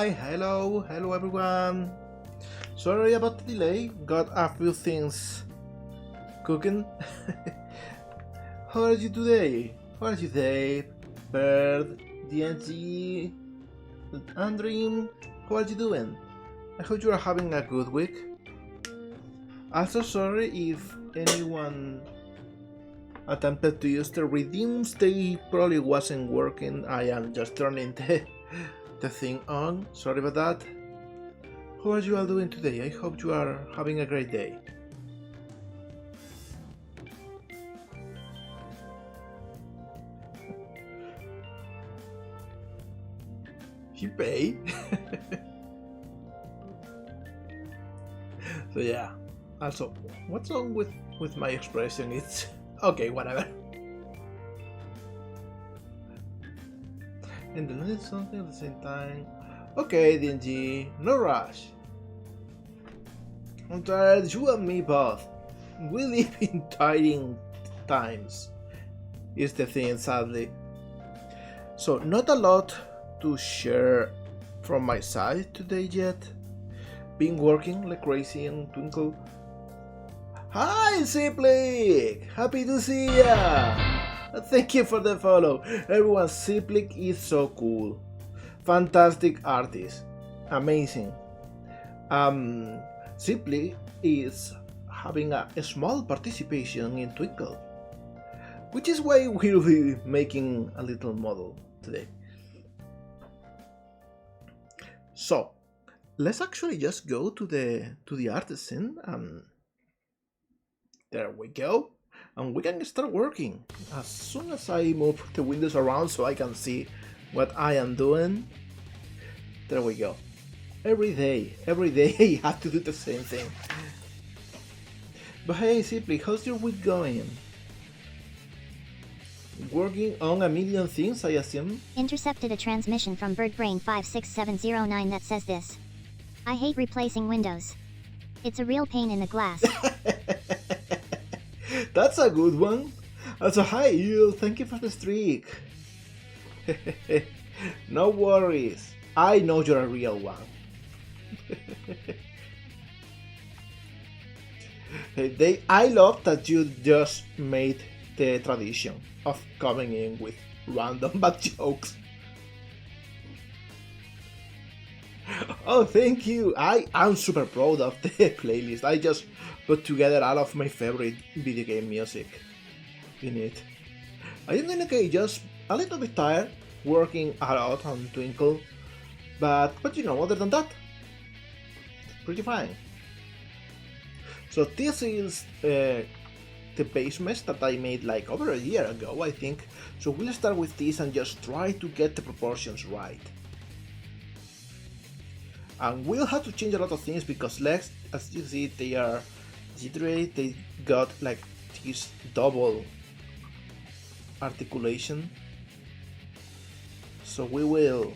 Sai, hello everyone. Sorry about the delay, got a few things cooking. How are you today? How are you, Dave, Bird, DNG, and Dream? How are you doing? I hope you are having a good week. Also sorry if anyone attempted to use the redeems, they probably wasn't working. I am just turning the thing on. Sorry about that. How are you all doing today? I hope you are having a great day. You pay? So yeah. Also, what's wrong with my expression? It's okay, whatever. And then it's something at the same time. Okay, DNG, no rush. I'm tired, you and me both. We live in tiring times, is the thing, sadly. So, not a lot to share from my side today yet. Been working like crazy on Twinkle. Hi, Siplik! Happy to see ya! Thank you for the follow. Everyone, Siplik is so cool. Fantastic artist. Amazing. Siplik is having a small participation in Twinkle, which is why we'll be making a little model today. So, let's actually just go to the artisan. There we go. And we can start working. As soon as I move the windows around so I can see what I am doing. There we go. Every day I have to do the same thing. But hey, Simply, how's your week going? Working on a million things, I assume? Intercepted a transmission from BirdBrain56709 that says this. I hate replacing windows. It's a real pain in the glass. That's a good one. Also, hi you, thank you for the streak. No worries, I know you're a real one. I love that you just made the tradition of coming in with random bad jokes. Oh, thank you. I'm super proud of the playlist. I just put together all of my favorite video game music in it. I am doing okay, just a little bit tired, working a lot on Twinkle, but you know, other than that, pretty fine. So this is the base mesh that I made like over a year ago, I think. So we'll start with this and just try to get the proportions right. And we'll have to change a lot of things because legs, as you see, they are jittery. They got like this double articulation. So we will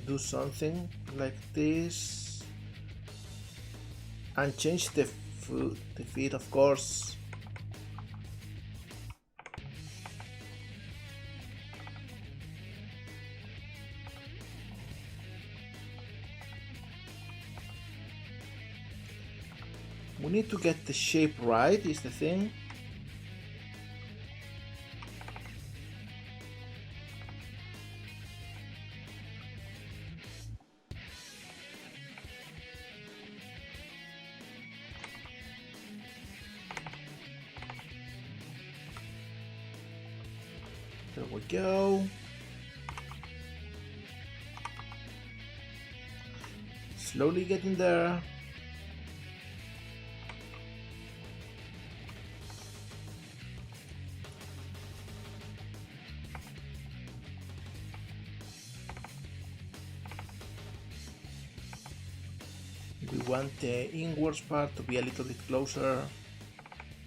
do something like this and change the feet, of course. We need to get the shape right, is the thing. There we go. Slowly getting there. We want the inwards part to be a little bit closer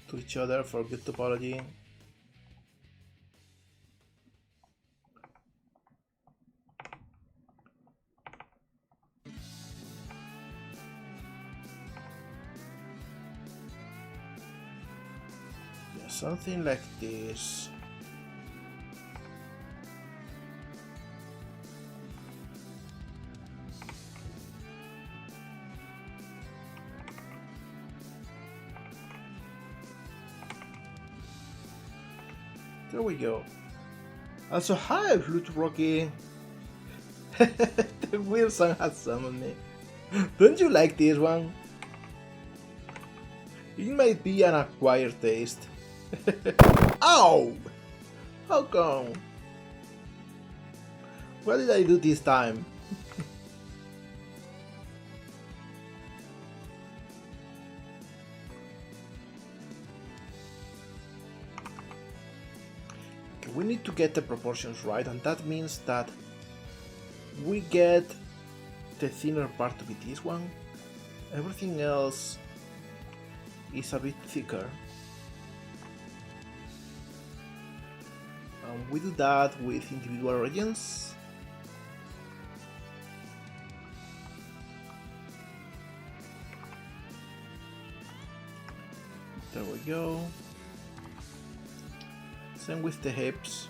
to each other for good topology. Yeah, something like this. There we go. Also, hi, Flute Rocky. The Wilson has summoned me. Don't you like this one? It might be an acquired taste. Ow! How come? What did I do this time? We need to get the proportions right, and that means that we get the thinner part to be this one. Everything else is a bit thicker. And we do that with individual regions. There we go. Same with the hips.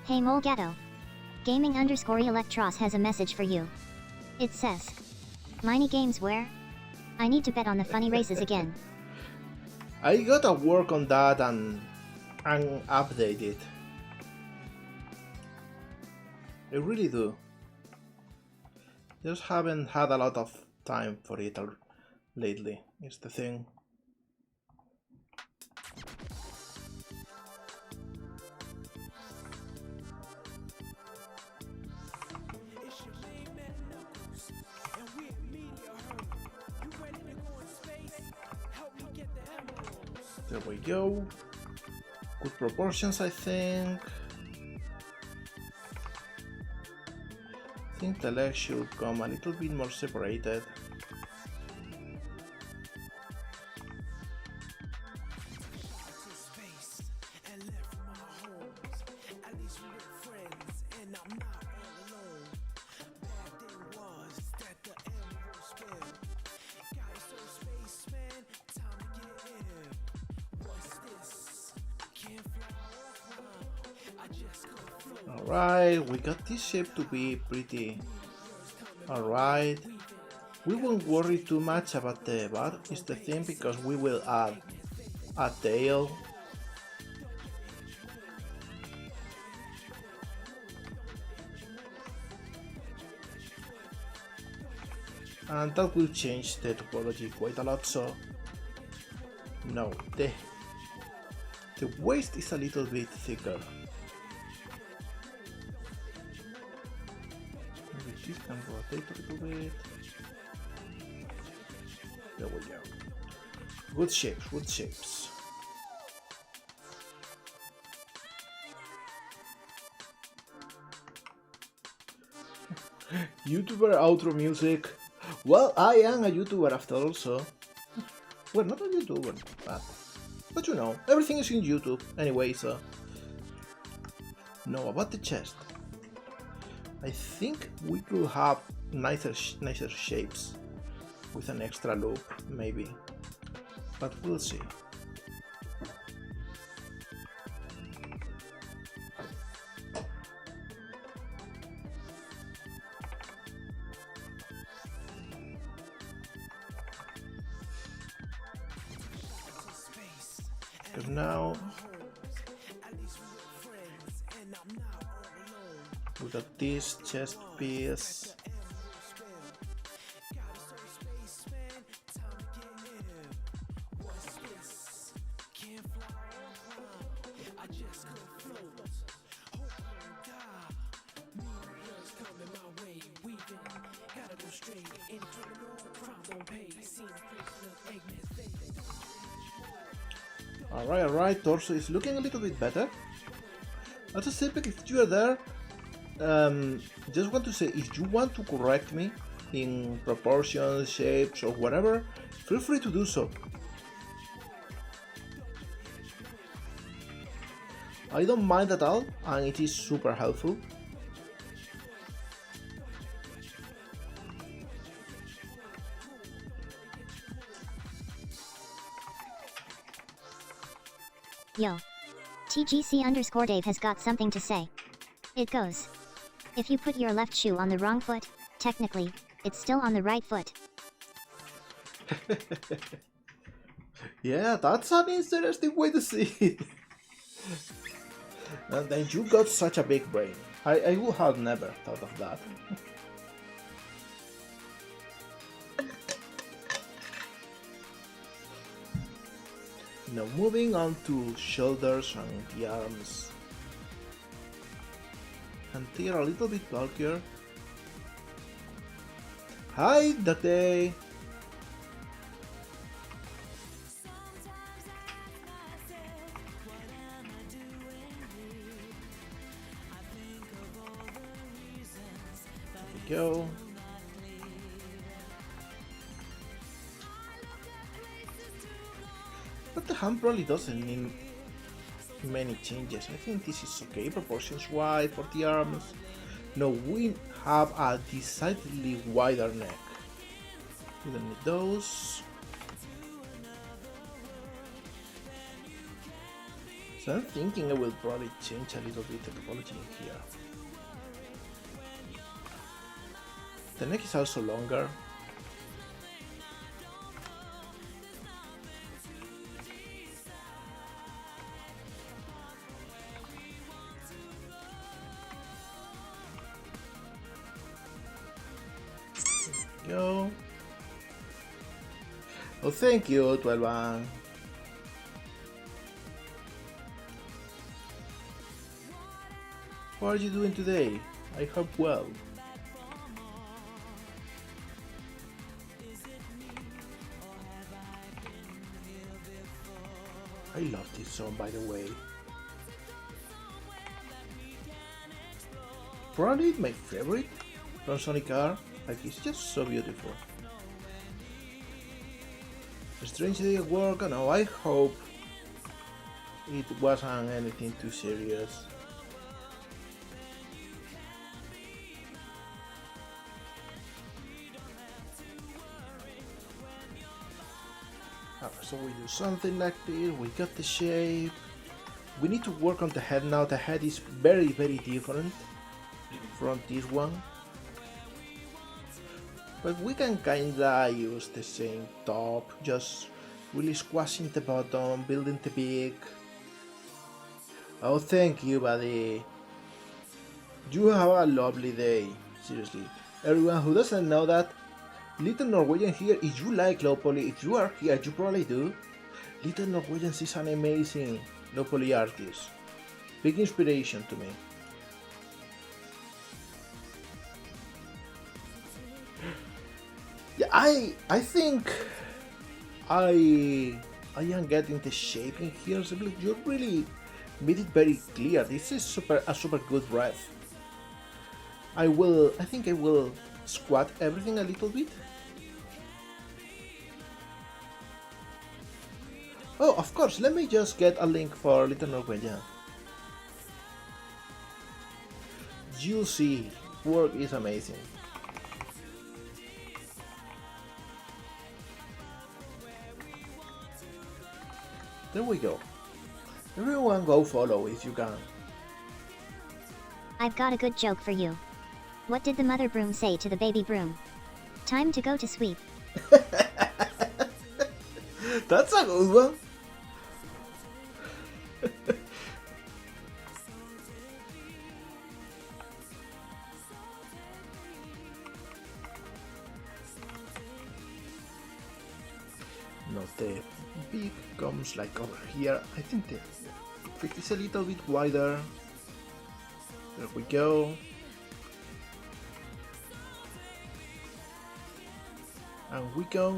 Hey molegato. Gaming_Electros has a message for you. It says, Mini games where? I need to bet on the funny races again. I gotta work on that and update it. I really do. Just haven't had a lot of time for it lately, is the thing. There we go. Good proportions, I think. I think the legs should come a little bit more separated. Alright, we got this shape to be pretty alright. We won't worry too much about the butt, is the thing, because we will add a tail. And that will change the topology quite a lot, so no, the waist is a little bit thicker. Maybe this can rotate a little bit. There we go. Good shapes, good shapes. YouTuber outro music. Well, I am a YouTuber after all, so... Well, not a YouTuber, but you know, everything is in YouTube anyway, so... No, about the chest. I think we could have nicer shapes with an extra loop, maybe. But we'll see. Because now we got this chest piece. Alright, torso is looking a little bit better. Also, Silpek, if you are there, just want to say, if you want to correct me in proportions, shapes, or whatever, feel free to do so. I don't mind at all, and it is super helpful. Yo. TGC_Dave has got something to say. It goes. If you put your left shoe on the wrong foot, technically, it's still on the right foot. Yeah, that's an interesting way to see it. And then you got such a big brain. I would have never thought of that. Now moving on to shoulders and the arms. And they are a little bit bulkier. Hi, Duck Day! There we go. But the hand probably doesn't need many changes. I think this is okay, proportions wide for the arms. Now we have a decidedly wider neck. We don't need those. So I'm thinking I will probably change a little bit the topology in here. The neck is also longer. Go. Oh, thank you, 12. How are you doing today? I hope well. I love this song, by the way. Probably my favorite from Sonic R. Like, it's just so beautiful. Strange day at work, no, I hope it wasn't anything too serious. So we do something like this, we got the shape. We need to work on the head now. The head is very different from this one. But we can kinda use the same top, just really squashing the bottom, building the beak. Oh, thank you, buddy. You have a lovely day, seriously. Everyone who doesn't know that, Little Norwegian here, if you like Lowpoly, if you are here, you probably do. Little Norwegian is an amazing Lowpoly artist. Big inspiration to me. Yeah, I think I am getting the shaping here. So you really made it very clear. This is a super good breath. I think I will squat everything a little bit. Oh, of course, let me just get a link for Little Norwegian. You see, work is amazing. There we go. Everyone go follow if you can. I've got a good joke for you. What did the mother broom say to the baby broom? Time to go to sweep. That's a good one. No, the beak comes like over here. I think the feet is a little bit wider. There we go. And we go,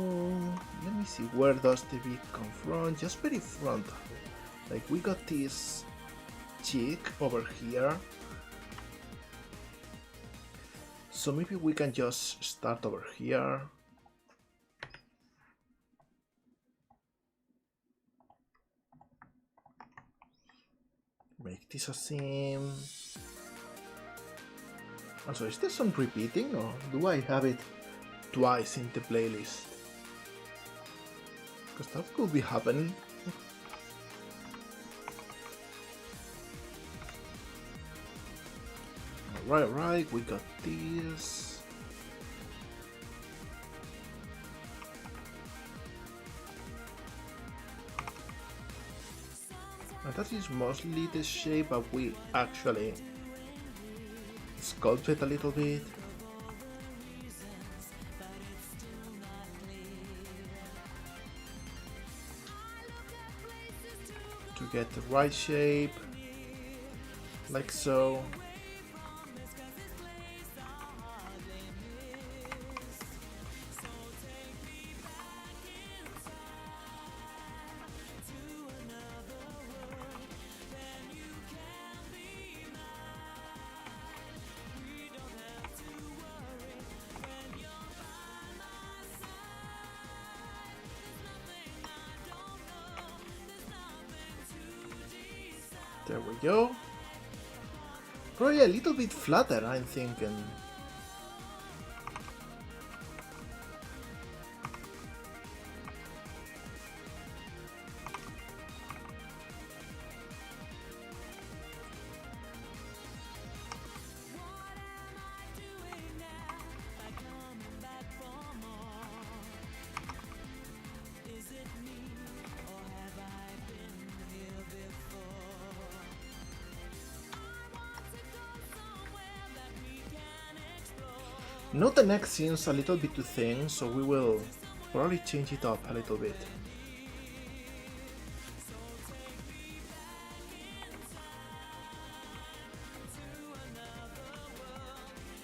let me see, where does the beak come from? Just very front. Like we got this cheek over here. So maybe we can just start over here. Make this a seam. Also, is there some repeating or do I have it twice in the playlist? Because that could be happening. Right, we got this. that is mostly the shape, but we actually sculpt it a little bit. To get the right shape, like so. There we go. Probably a little bit flatter, I'm thinking. Now the neck seems a little bit too thin, so we will probably change it up a little bit.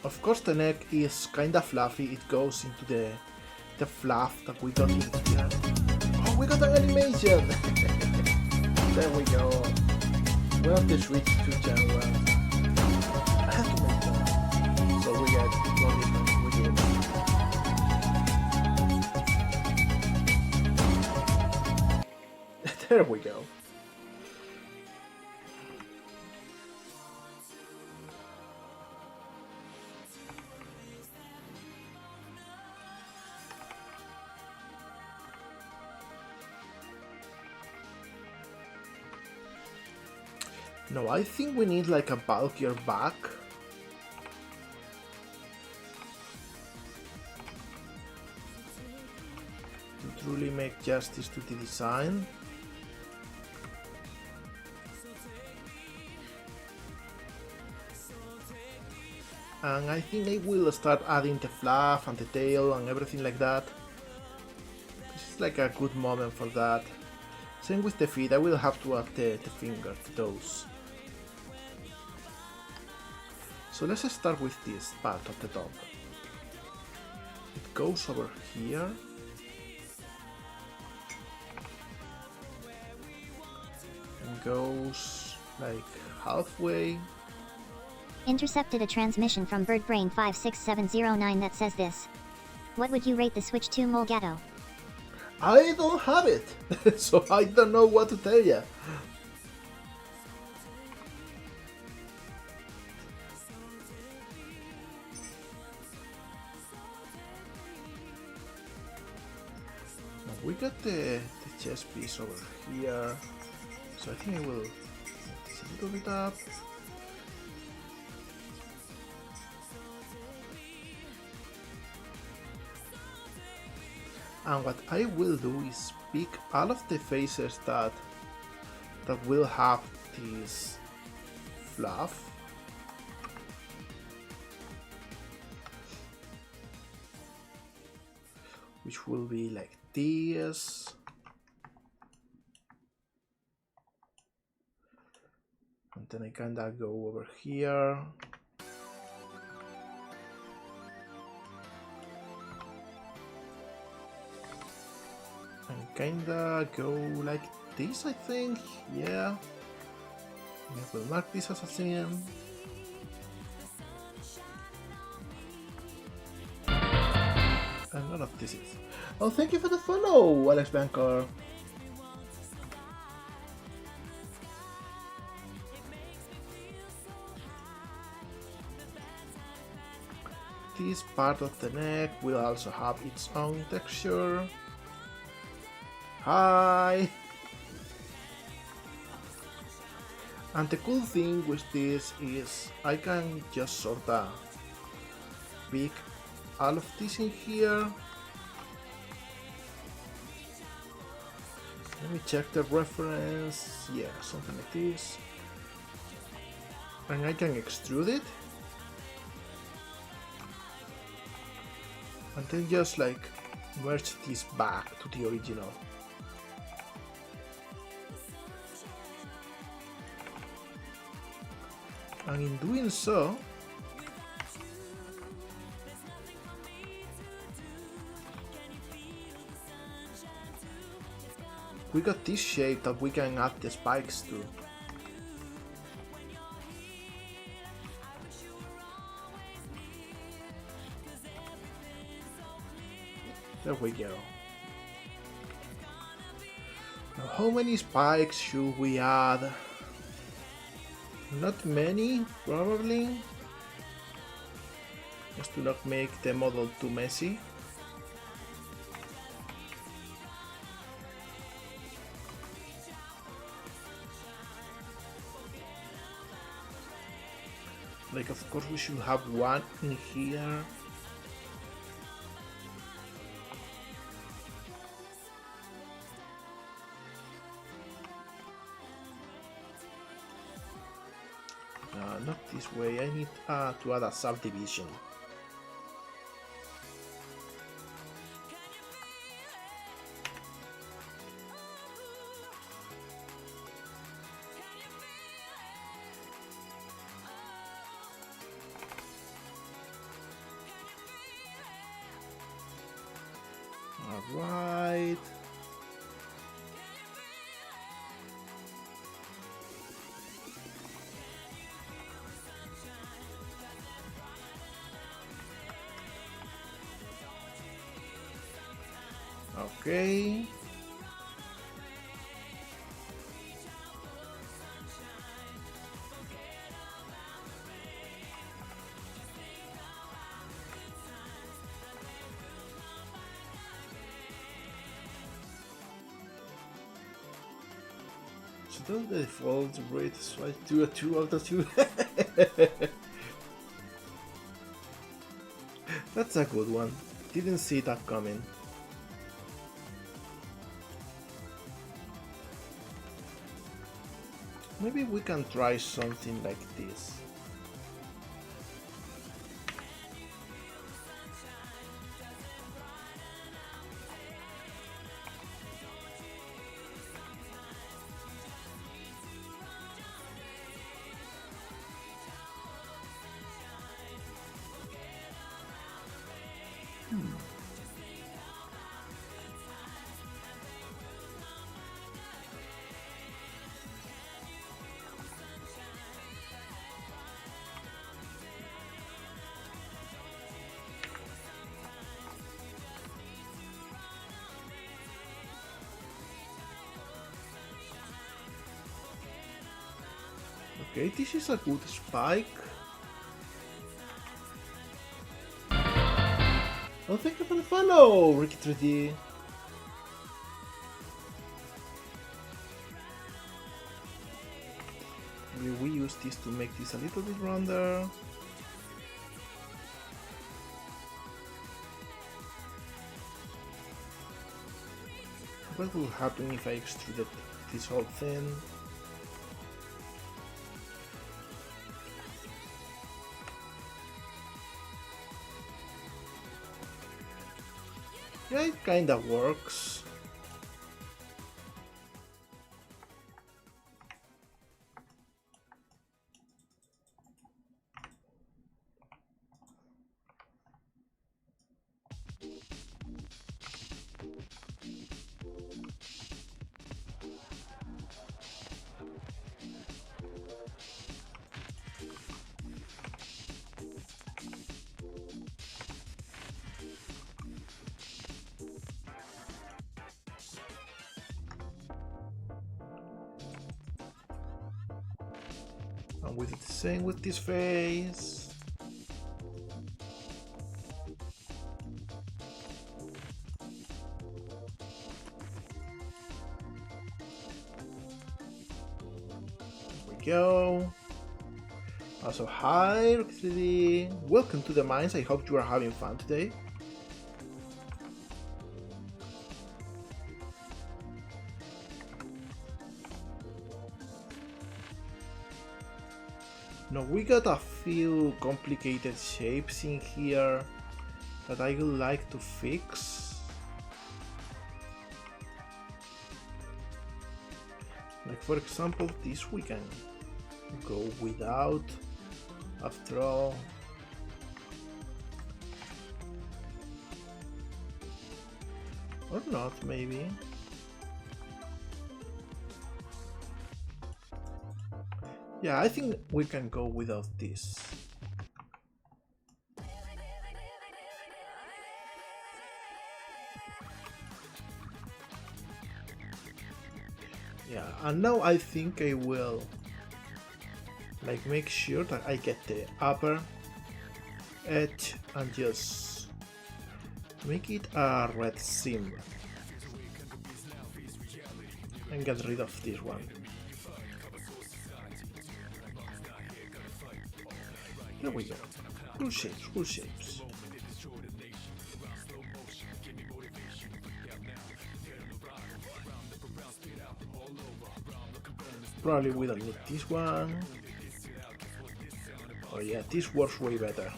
Of course the neck is kinda fluffy, it goes into the fluff that we got in here. Oh, we got an animation! There we go. We have to switch to January. I have to make one. So we get one different. There we go. No, I think we need like a bulkier back. To truly make justice to the design. And I think I will start adding the fluff and the tail and everything like that. This is like a good moment for that. Same with the feet, I will have to add the finger to those. So let's start with this part of the top. It goes over here. And goes like halfway. Intercepted a transmission from BirdBrain 56709 that says this. What would you rate the Switch 2 molegato? I don't have it, so I don't know what to tell you. We got the chest piece over here, so I think I will move this a little bit up. And what I will do is pick all of the faces that will have this fluff. Which will be like this. And then I kinda go over here. And kinda go like this, I think. Yeah. I will mark this as a sin. And none of this is. Oh, thank you for the follow, Alex Banker. This part of the neck will also have its own texture. Hi! And the cool thing with this is I can just sorta pick all of this in here. Let me check the reference. Yeah, something like this. And I can extrude it. And then just like merge this back to the original. And in doing so, we got this shape that we can add the spikes to. There we go. Now, how many spikes should we add? Not many, probably. Just to not make the model too messy. Like, of course, we should have one in here. Not this way. I need to add a subdivision. All right. Okay. So that's the default rate, so I do a 2 out of 2. That's a good one. Didn't see that coming. Maybe we can try something like this. Okay, this is a good spike. Oh, thank you for the follow, Ricky3D. We use this to make this a little bit rounder. What will happen if I extruded this whole thing? Yeah, it kinda works. And we did the same with this face. There we go. Also, hi, Rock3D. Welcome to the mines. I hope you are having fun today. Now we got a few complicated shapes in here that I would like to fix. Like for example, this we can go without, after all. Or not, maybe. Yeah, I think we can go without this. Yeah, and now I think I will like make sure that I get the upper edge and just make it a red seam and get rid of this one. There we go. Cool shapes, cool shapes. Probably we don't need this one. Oh yeah, this works way better.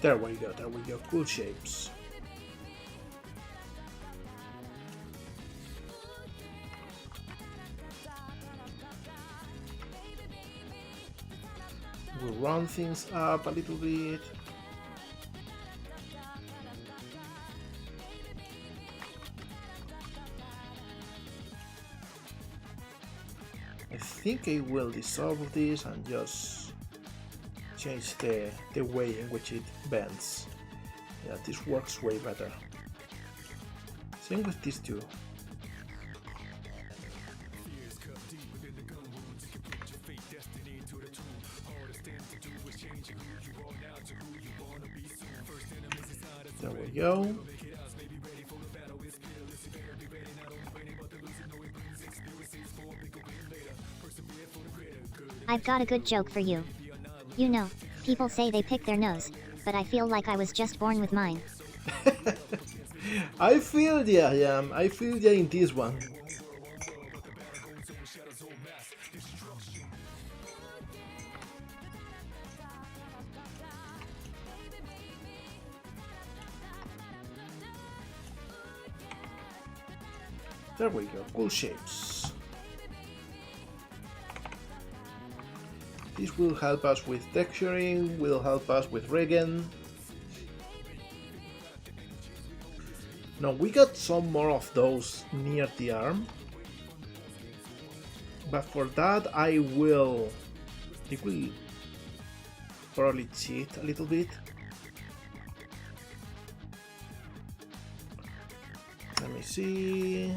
There we go, cool shapes. We'll round things up a little bit. I think I will dissolve this and just change the way in which it bends. Yeah, this works way better. Same with these two. There we go. I've got a good joke for you. You know, people say they pick their nose, but I feel like I was just born with mine. I feel ya, yeah, I feel ya in this one. There we go, cool shapes. This will help us with texturing, will help us with rigging. Now we got some more of those near the arm, but for that I will probably cheat a little bit. Let me see.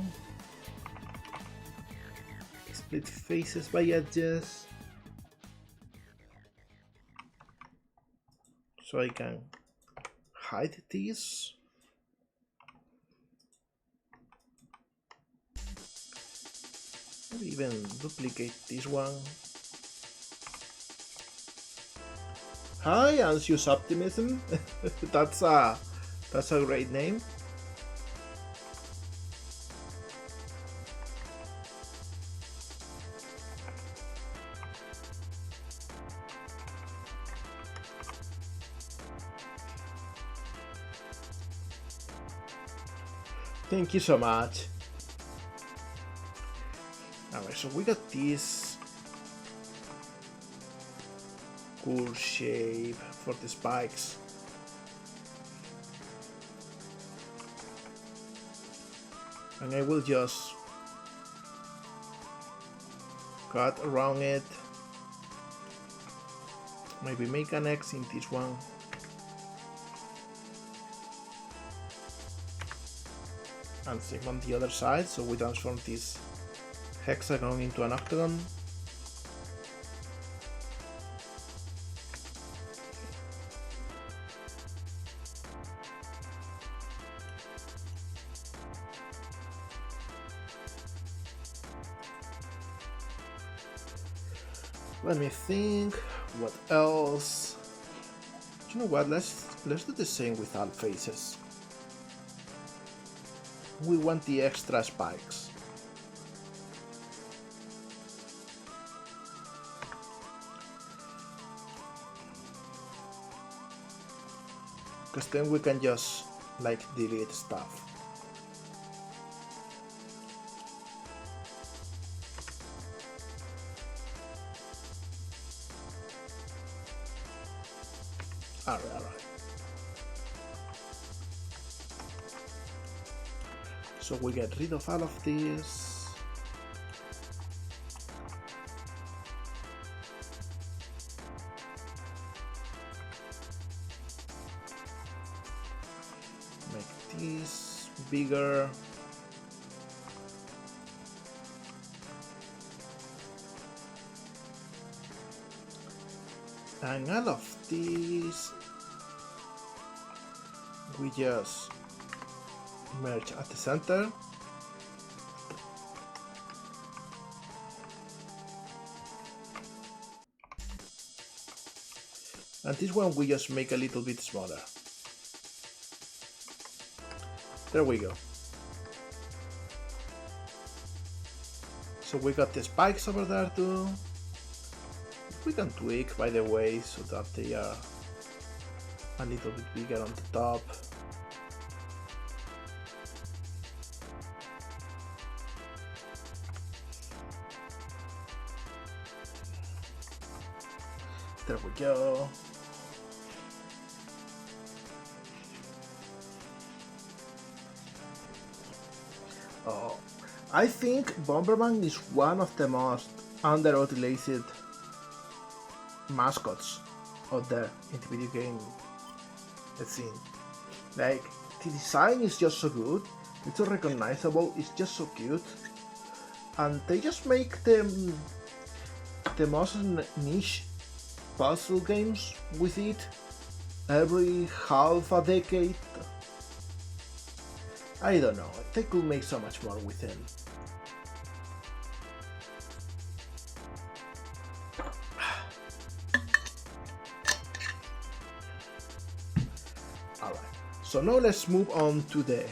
Split faces by edges. So I can hide these. Maybe even duplicate this one. Hi, Anxious Optimism. that's a great name. Thank you so much. Alright, so we got this cool shape for the spikes. And I will just cut around it. Maybe make an X in this one. And same on the other side, so we transform this hexagon into an octagon. Let me think. What else? You know what? Let's do the same with all faces. We want the extra spikes. Because then we can just like delete stuff. Alright. So we get rid of all of this. Make this bigger. And all of these we just merge at the center. And this one we just make a little bit smaller. There we go. So we got the spikes over there too. We can tweak, by the way, so that they are a little bit bigger on the top. There we go. Oh, I think Bomberman is one of the most underutilized mascots out there in the video game scene. Like, the design is just so good, it's so recognizable, it's just so cute, and they just make the most niche puzzle games with it every half a decade. I don't know, they could make so much more with him. Alright, so now let's move on to the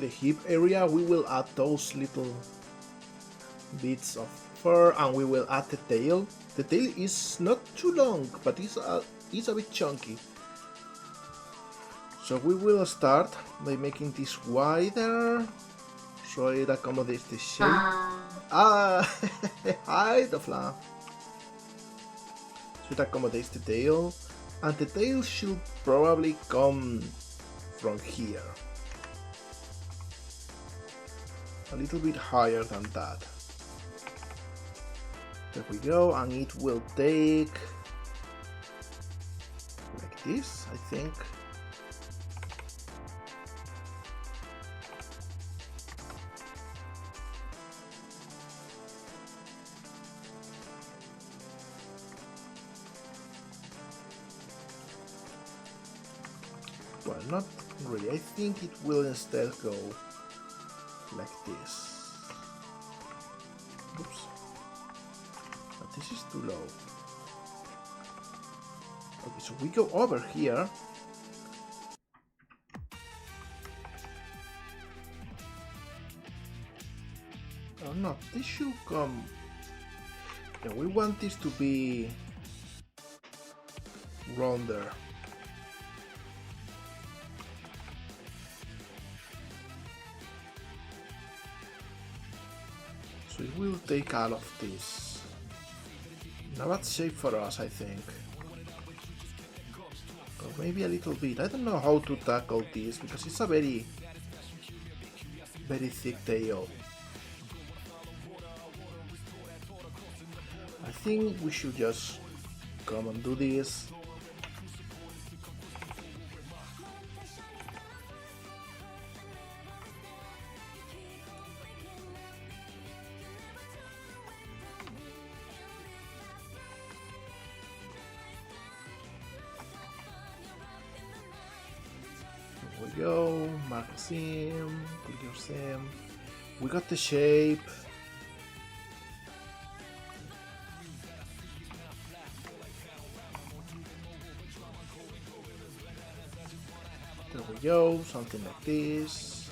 hip area. We will add those little bits of fur and we will add the tail. The tail is not too long, but it's a bit chunky. So we will start by making this wider, so it accommodates the shape. Hi, the flan. So it accommodates the tail, and the tail should probably come from here. A little bit higher than that. There we go, and it will take like this, I think. Well, not really. I think it will instead go like this. Oops. But this is too low. Okay, so we go over here. Oh no, this should come. Yeah, we want this to be rounder. So it will take all of this. Now that's safe for us, I think. Or maybe a little bit. I don't know how to tackle this because it's a very thick tail. I think we should just come and do this. Here we go, mark a sim, click your sim. We got the shape. go, something like this.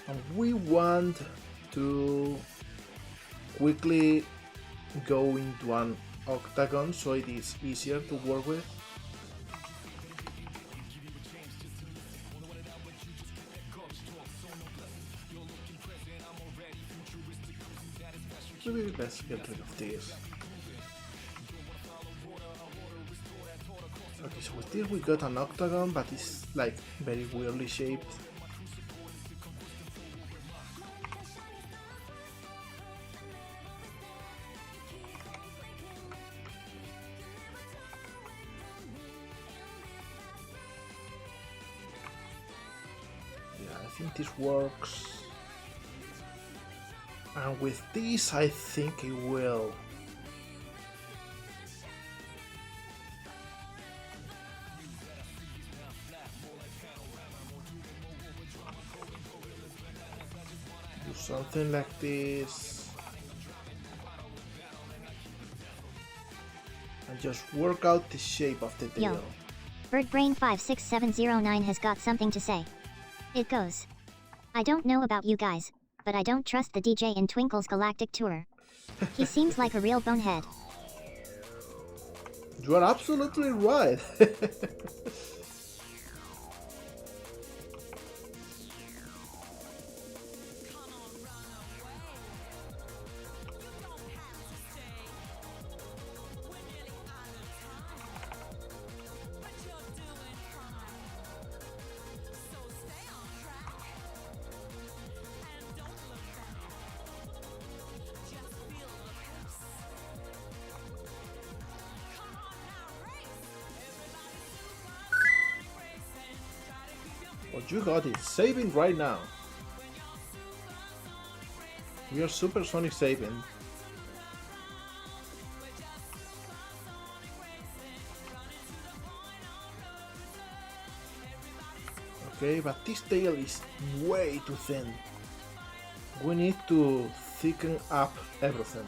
And we want to quickly go into an octagon so it is easier to work with. Maybe let's get rid of this. Okay, so with this we got an octagon, but it's like very weirdly shaped. Yeah, I think this works. And with this, I think it will. Do something like this. And just work out the shape of the tail. Yo. BirdBrain56709 has got something to say. It goes. I don't know about you guys, but I don't trust the DJ in Twinkle's Galactic tour. He seems like a real bonehead. You are absolutely right. What you got is saving right now. We are supersonic saving. Okay, but this tail is way too thin. We need to thicken up everything.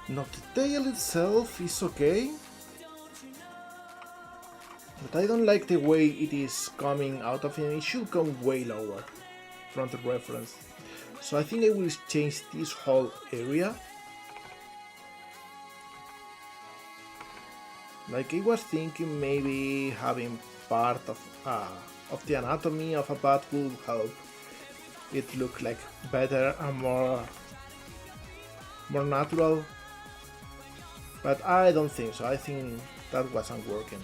Now the tail itself is okay, but I don't like the way it is coming out of it. It should come way lower from the reference. So I think I will change this whole area. Like I was thinking maybe having part of the anatomy of a bat would help it look like better and more natural. But I don't think so. I think that wasn't working.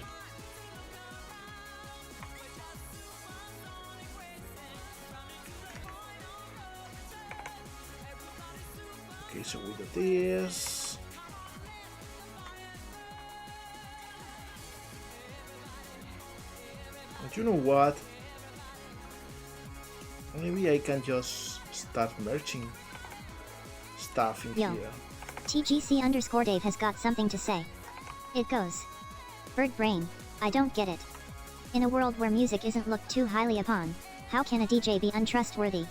Okay, so we do this. And you know what? Maybe I can just start merging stuff in Yo. here. TGC_Dave has got something to say. It goes. Bird brain, I don't get it. In a world where music isn't looked too highly upon, how can a DJ be untrustworthy?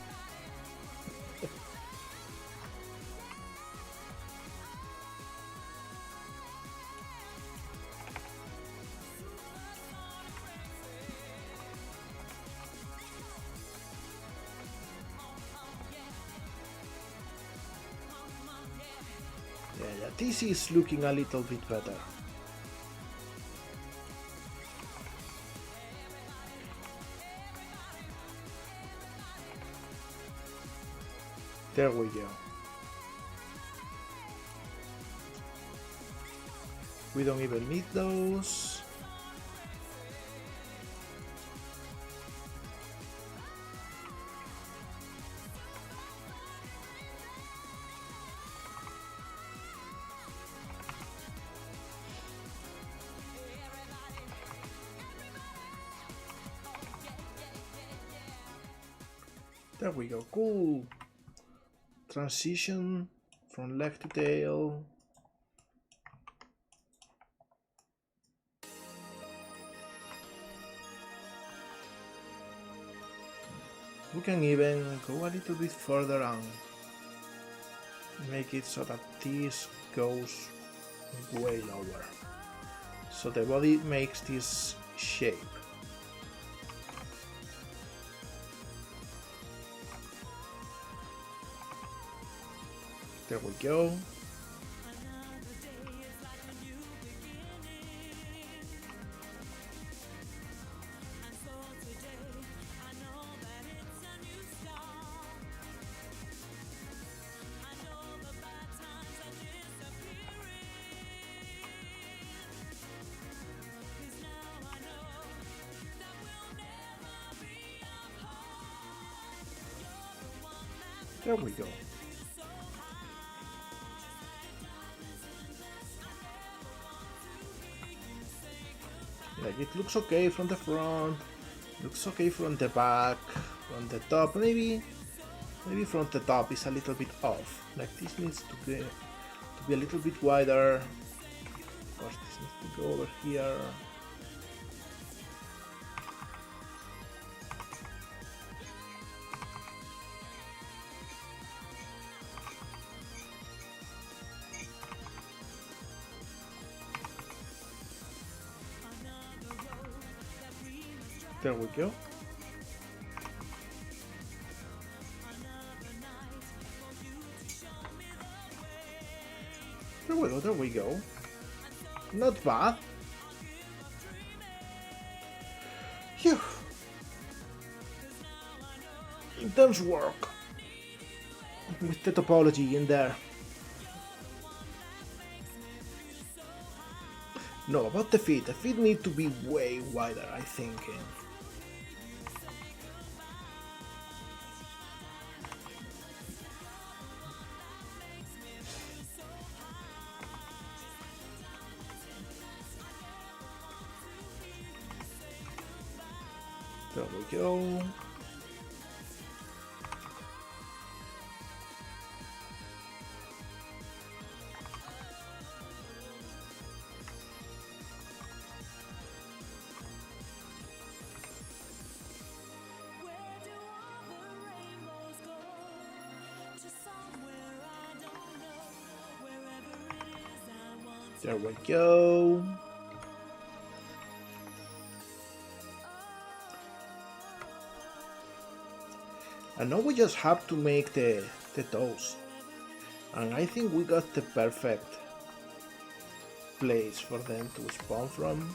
Yeah, this is looking a little bit better. There we go. We don't even need those. There we go, cool. Transition from leg to tail. We can even go a little bit further and make it so that this goes way lower. So the body makes this shape. There we go. There we go. Like, it looks okay from the front, looks okay from the back, from the top. Maybe from the top is a little bit off. Like, this needs to be a little bit wider. Of course, this needs to go over here. There we go. There we go, there we go. Not bad. Phew. Intense work with the topology in there. No, about the feet. The feet need to be way wider, I think. There we go. There we go. And now we just have to make the toes. And I think we got the perfect place for them to spawn from.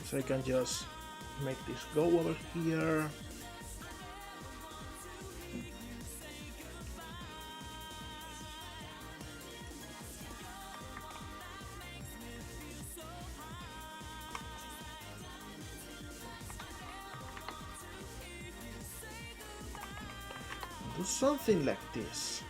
So I can just make this go over here. Do something like this.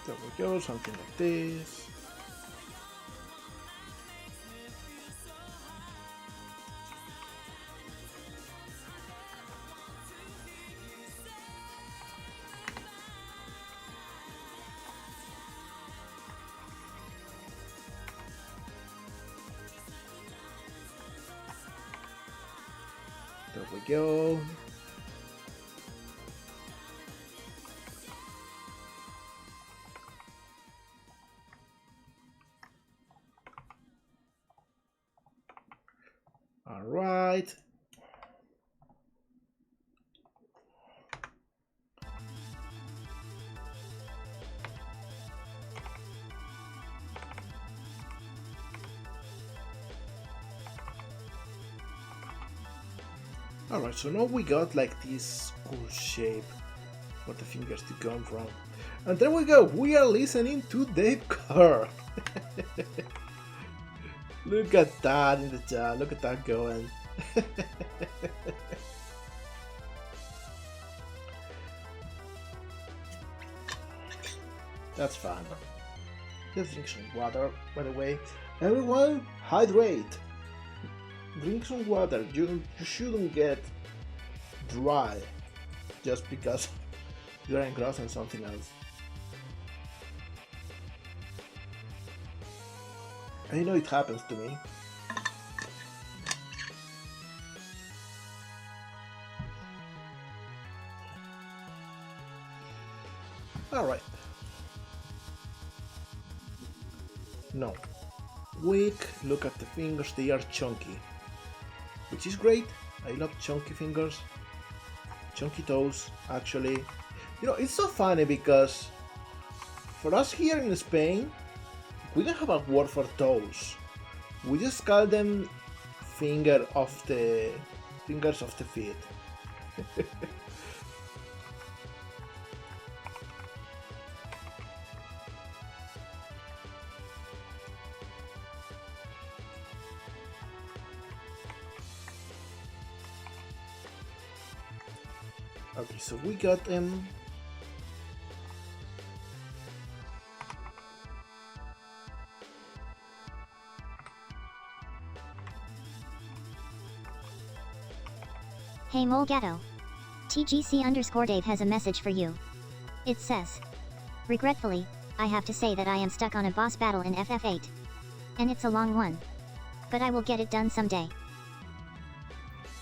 There we go, something like this. There we go. Alright, Alright, so now we got like this cool shape for the fingers to come from. And there we go, we are listening to Dave Carr. Look at that in the chat, look at that going. That's fun. Let's drink some water, by the way. Everyone, hydrate! Drink some water, you shouldn't get dry just because you're engrossed in something else. I know it happens to me. Alright. No. Quick look at the fingers, they are chunky. Which is great. I love chunky fingers. Chunky toes, actually. You know, it's so funny because for us here in Spain, we don't have a word for toes. We just call them fingers of the feet. Okay, so we got them. Hey molegato. TGC_Dave has a message for you. It says, regretfully, I have to say that I am stuck on a boss battle in FF8. And it's a long one. But I will get it done someday.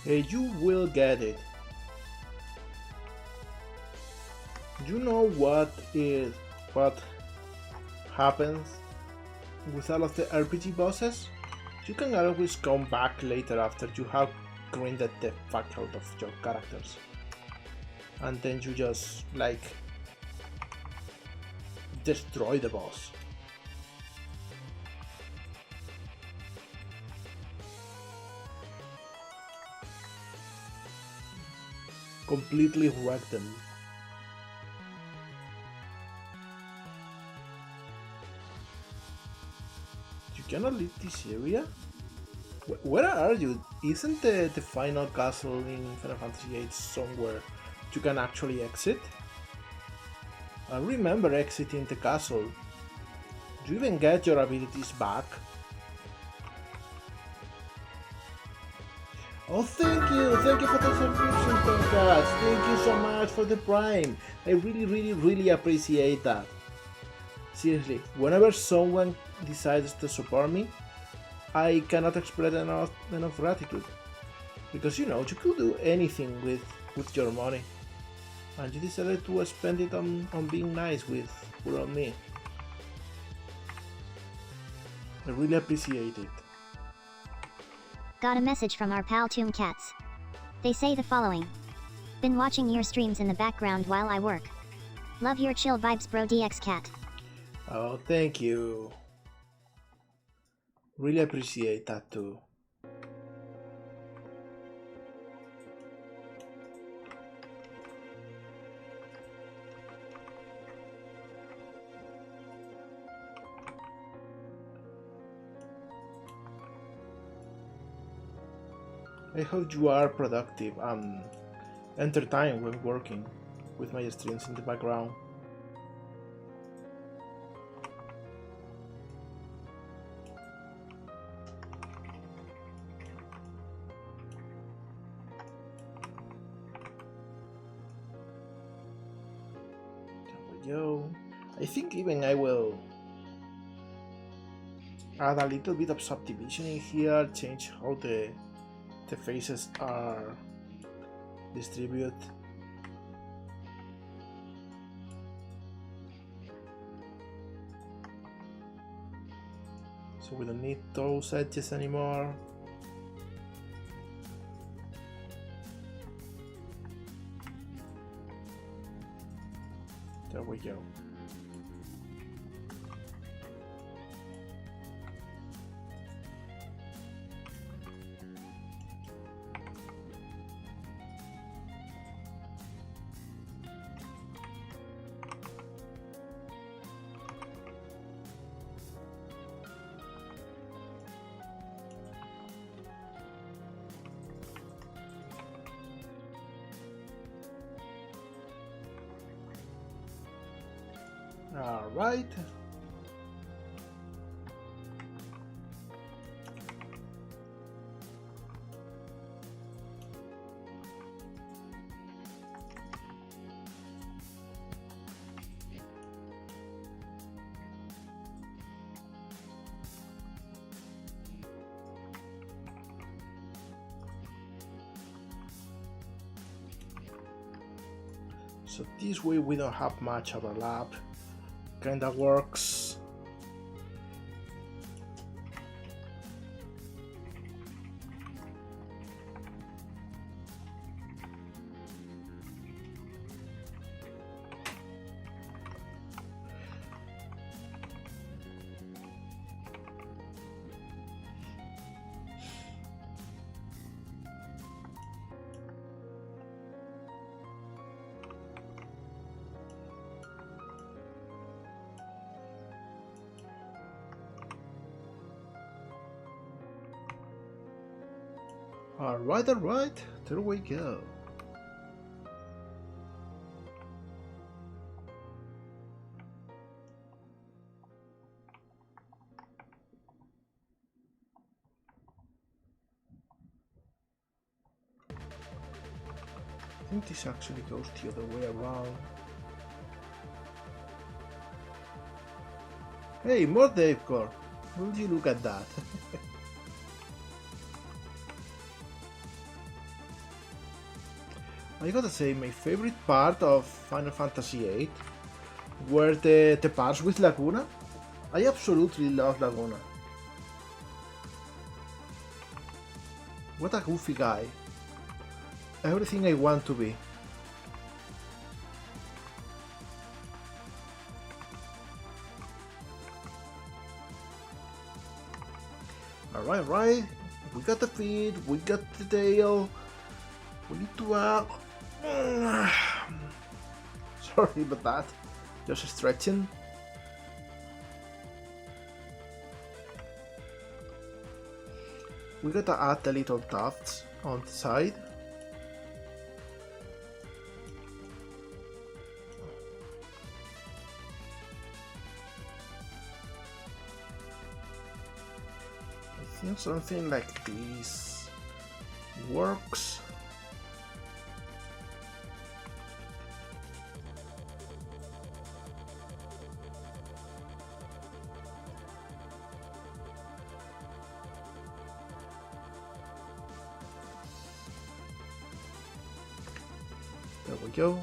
Hey, you will get it. You know what happens with all of the RPG bosses? You can always come back later after you have grinded the fuck out of your characters. And then you just, like, destroy the boss. Completely wreck them. You cannot leave this area? Where are you? Isn't the final castle in Final Fantasy VIII somewhere you can actually exit? I remember exiting the castle. Do you even get your abilities back? Oh, thank you for the subscription, Podcast. Thank you so much for the Prime. I really appreciate that. Seriously, whenever someone decides to support me, I cannot express enough gratitude. Because, you know, you could do anything with your money. And you decided to spend it on being nice with poor old me. I really appreciate it. Got a message from our pal Tomb Cats. They say the following. Been watching your streams in the background while I work. Love your chill vibes, bro. DX Cat. Oh, thank you. Really appreciate that too. I hope you are productive and entertained when working with my streams in the background. I think even I will add a little bit of subdivision in here, change how the faces are distributed. So we don't need those edges anymore. There we go. Alright. So this way we don't have much overlap. Kinda works. Alright, there we go. I think this actually goes the other way around. Hey, more decor! Would you look at that? I gotta say, my favorite part of Final Fantasy VIII were the parts with Laguna. I absolutely love Laguna. What a goofy guy. Everything I want to be. Alright. We got the feet, we got the tail. We need to sorry about that. Just stretching. We gotta add the little tufts on the side. I think something like this works. There we go.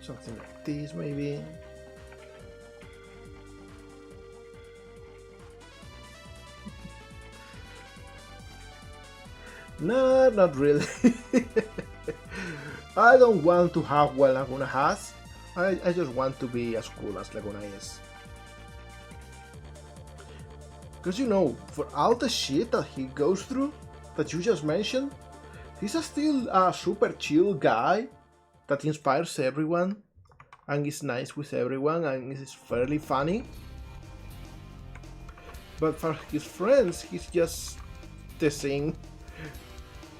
Something like this, maybe. No, not really. I don't want to have what Laguna has. I just want to be as cool as Laguna is. Because you know, for all the shit that he goes through, that you just mentioned, he's still a super chill guy that inspires everyone and is nice with everyone and is fairly funny. But for his friends, he's just the same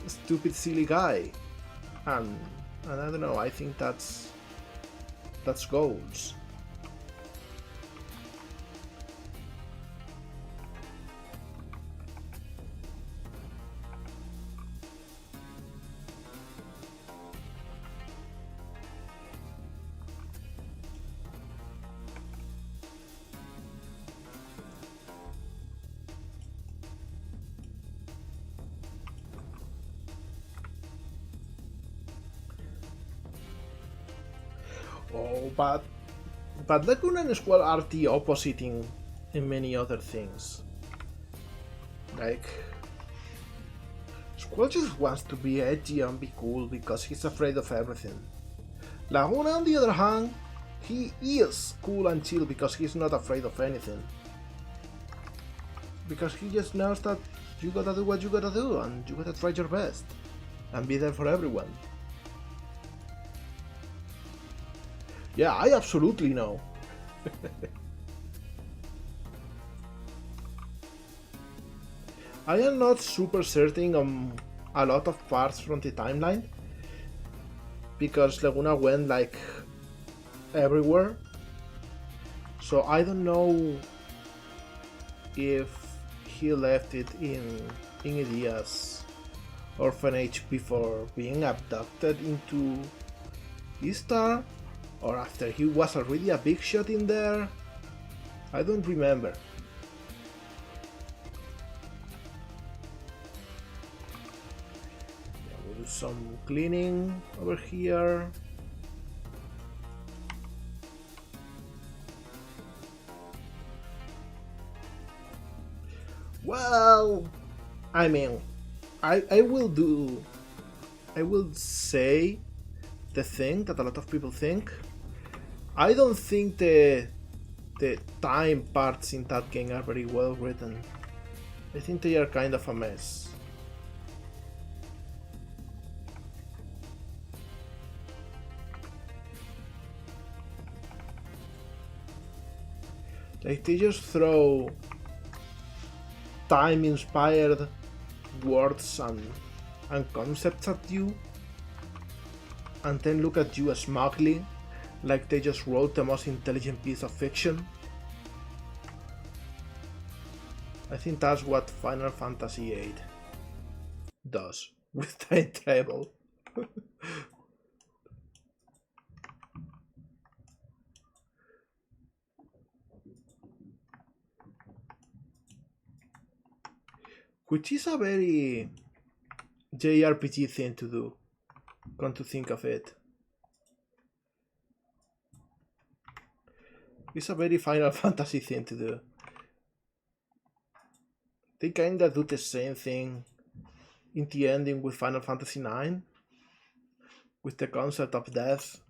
stupid, silly guy. And I don't know, I think that's goals. Oh, but But Laguna and Squall are the opposite in many other things. Like, Squall just wants to be edgy and be cool because he's afraid of everything. Laguna, on the other hand, he is cool and chill because he's not afraid of anything. Because he just knows that you gotta do what you gotta do and you gotta try your best and be there for everyone. Yeah, I absolutely know. I am not super certain on a lot of parts from the timeline because Laguna went like everywhere, so I don't know if he left it in Idia's orphanage before being abducted into Eastar, or after he was already a big shot in there. I don't remember. Yeah, we'll do some cleaning over here. Well, I mean, I will say the thing that a lot of people think. I don't think the time parts in that game are very well written. I think they are kind of a mess. Like they just throw time-inspired words and concepts at you, and then look at you smugly, like they just wrote the most intelligent piece of fiction. I think that's what Final Fantasy VIII does with time travel. Which is a very JRPG thing to do, come to think of it. It's a very Final Fantasy thing to do. They kinda do the same thing in the ending with Final Fantasy IX, with the concept of death.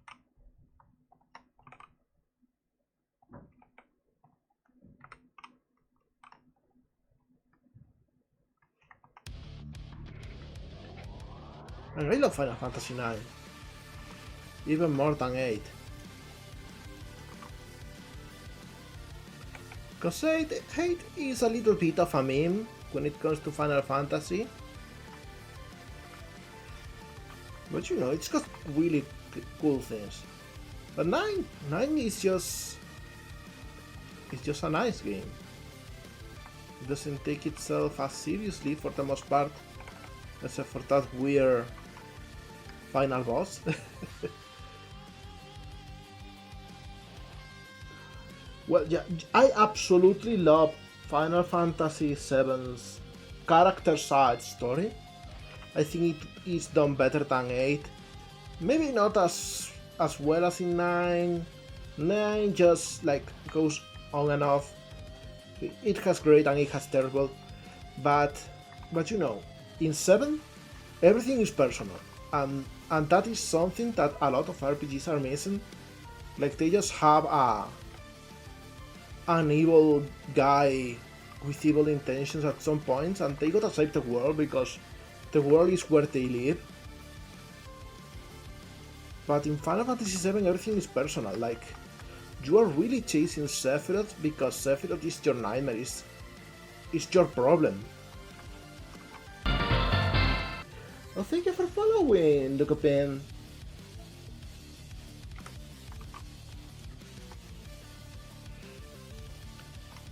And I love Final Fantasy IX, even more than 8. Because 8 is a little bit of a meme when it comes to Final Fantasy. But you know, it's got really cool things. But 9 is just... it's just a nice game. It doesn't take itself as seriously for the most part, except for that weird final boss. Well, yeah, I absolutely love Final Fantasy VII's character side story. I think it is done better than 8. Maybe not as well as in 9. 9 just like goes on and off. It has great and it has terrible. But you know, in 7 everything is personal. And that is something that a lot of RPGs are missing. Like they just have an evil guy with evil intentions at some points, and they gotta save the world because the world is where they live. But in Final Fantasy VII everything is personal, like you are really chasing Sephiroth because Sephiroth is your nightmare, is your problem. Well, thank you for following, Lucopin.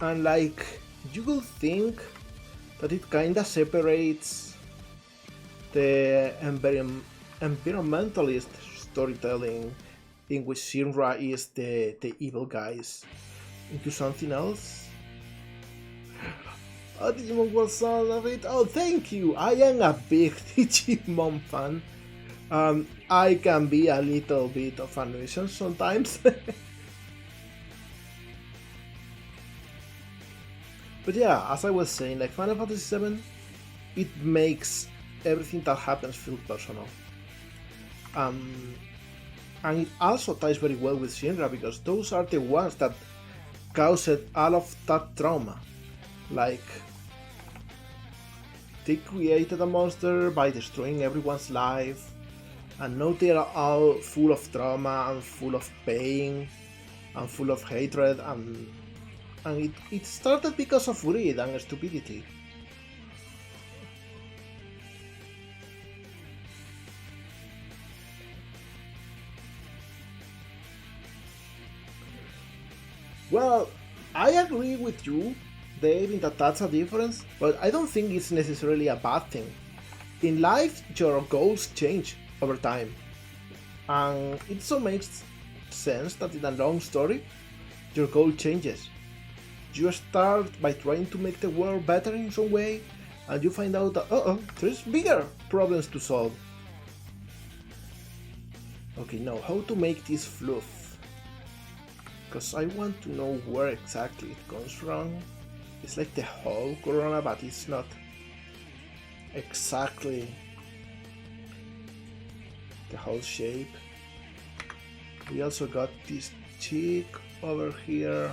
And like, you will think that it kinda separates the environmentalist storytelling, in which Shinra is the evil guys, into something else. Oh, Digimon World Son of it. Oh, thank you! I am a big Digimon fan. I can be a little bit of a nuisance sometimes. But yeah, as I was saying, like Final Fantasy VII, it makes everything that happens feel personal. And it also ties very well with Shinra because those are the ones that caused all of that trauma. Like, they created a monster by destroying everyone's life, and now they are all full of trauma and full of pain and full of hatred, and it started because of greed and stupidity. Well, I agree with you, Dave, in that that's a difference, but I don't think it's necessarily a bad thing. In life, your goals change over time, and it so makes sense that in a long story, your goal changes. You start by trying to make the world better in some way, and you find out that, there's bigger problems to solve. Okay, now, how to make this fluff? Because I want to know where exactly it comes from. It's like the whole corona, but it's not exactly the whole shape. We also got this cheek over here.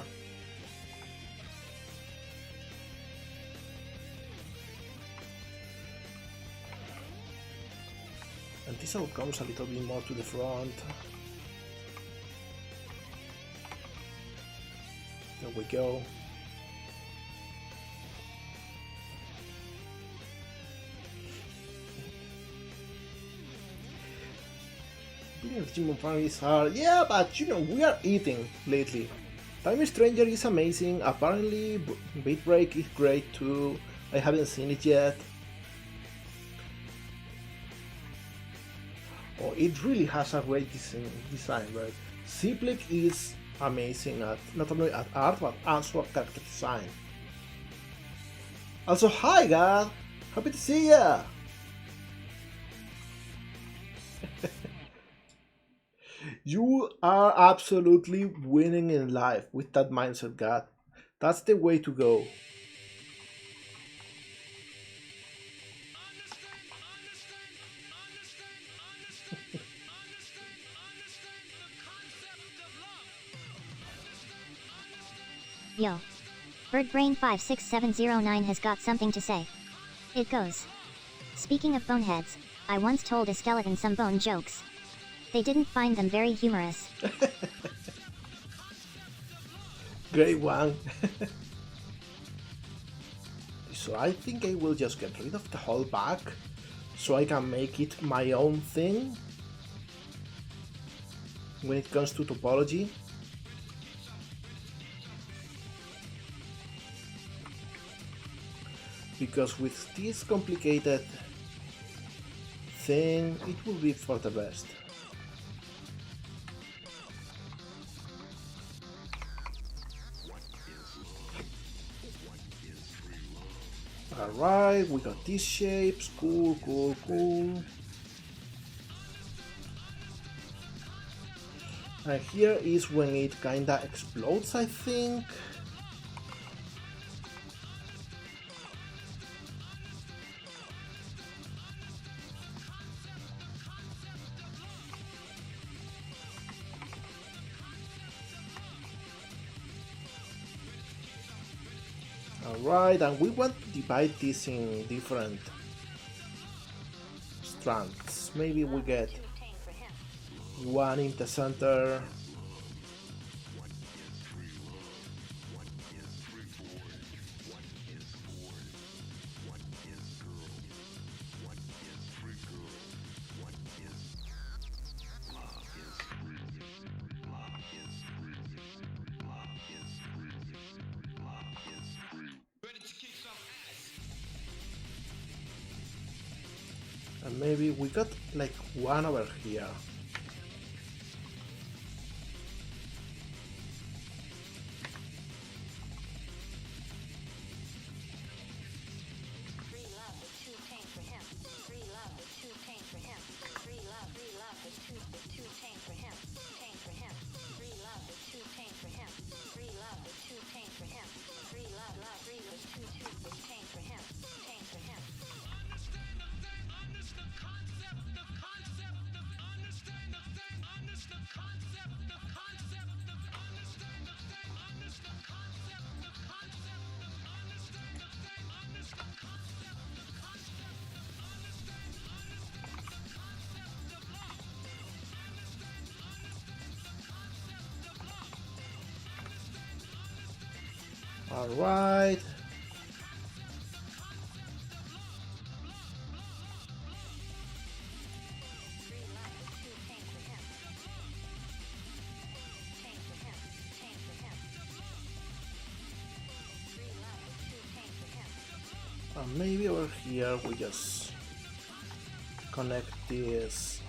And this all comes a little bit more to the front. There we go. Digimon families are, yeah, but you know, we are eating lately. Time Stranger is amazing, apparently Beat Break is great too, I haven't seen it yet. Oh, it really has a great design, right? Ziplik is amazing at not only at art but also at character design. Also, hi God! Happy to see ya! You are absolutely winning in life with that mindset, God. That's the way to go. Yo. BirdBrain56709 has got something to say. It goes. Speaking of boneheads, I once told a skeleton some bone jokes. They didn't find them very humorous. Great one. So I think I will just get rid of the whole back so I can make it my own thing when it comes to topology. Because with this complicated thing, it will be for the best. Alright, we got these shapes, cool, cool, cool. And here is when it kinda explodes, I think. Alright, and we want to divide this in different strands. Maybe we get one in the center. And maybe we got like one over here. Alright. And maybe over here we just connect this.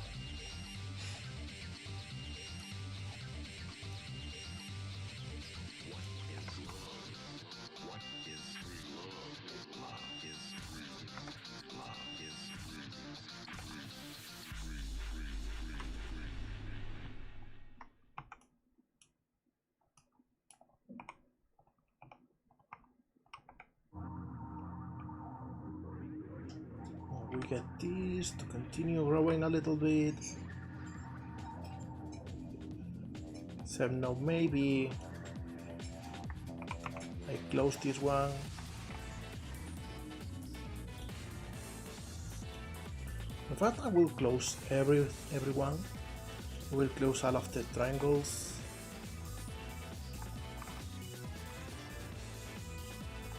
We get this to continue growing a little bit. So now maybe I close this one. In fact, I will close everyone. I will close all of the triangles.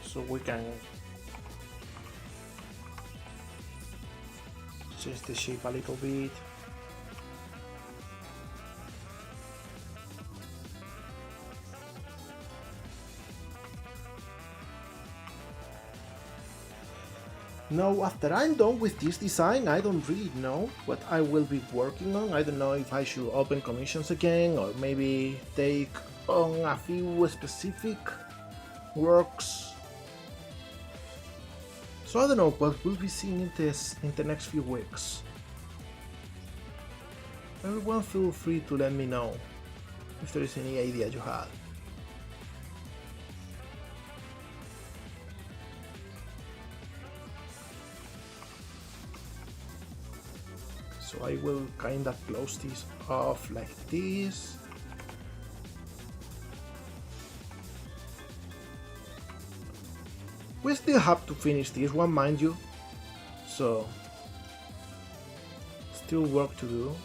So we can change the shape a little bit. Now, after I'm done with this design, I don't really know what I will be working on. I don't know if I should open commissions again or maybe take on a few specific works. So I don't know what we'll be seeing in the next few weeks. Everyone feel free to let me know if there is any idea you had. So I will kind of close this off like this. We still have to finish this one, mind you, so still work to do.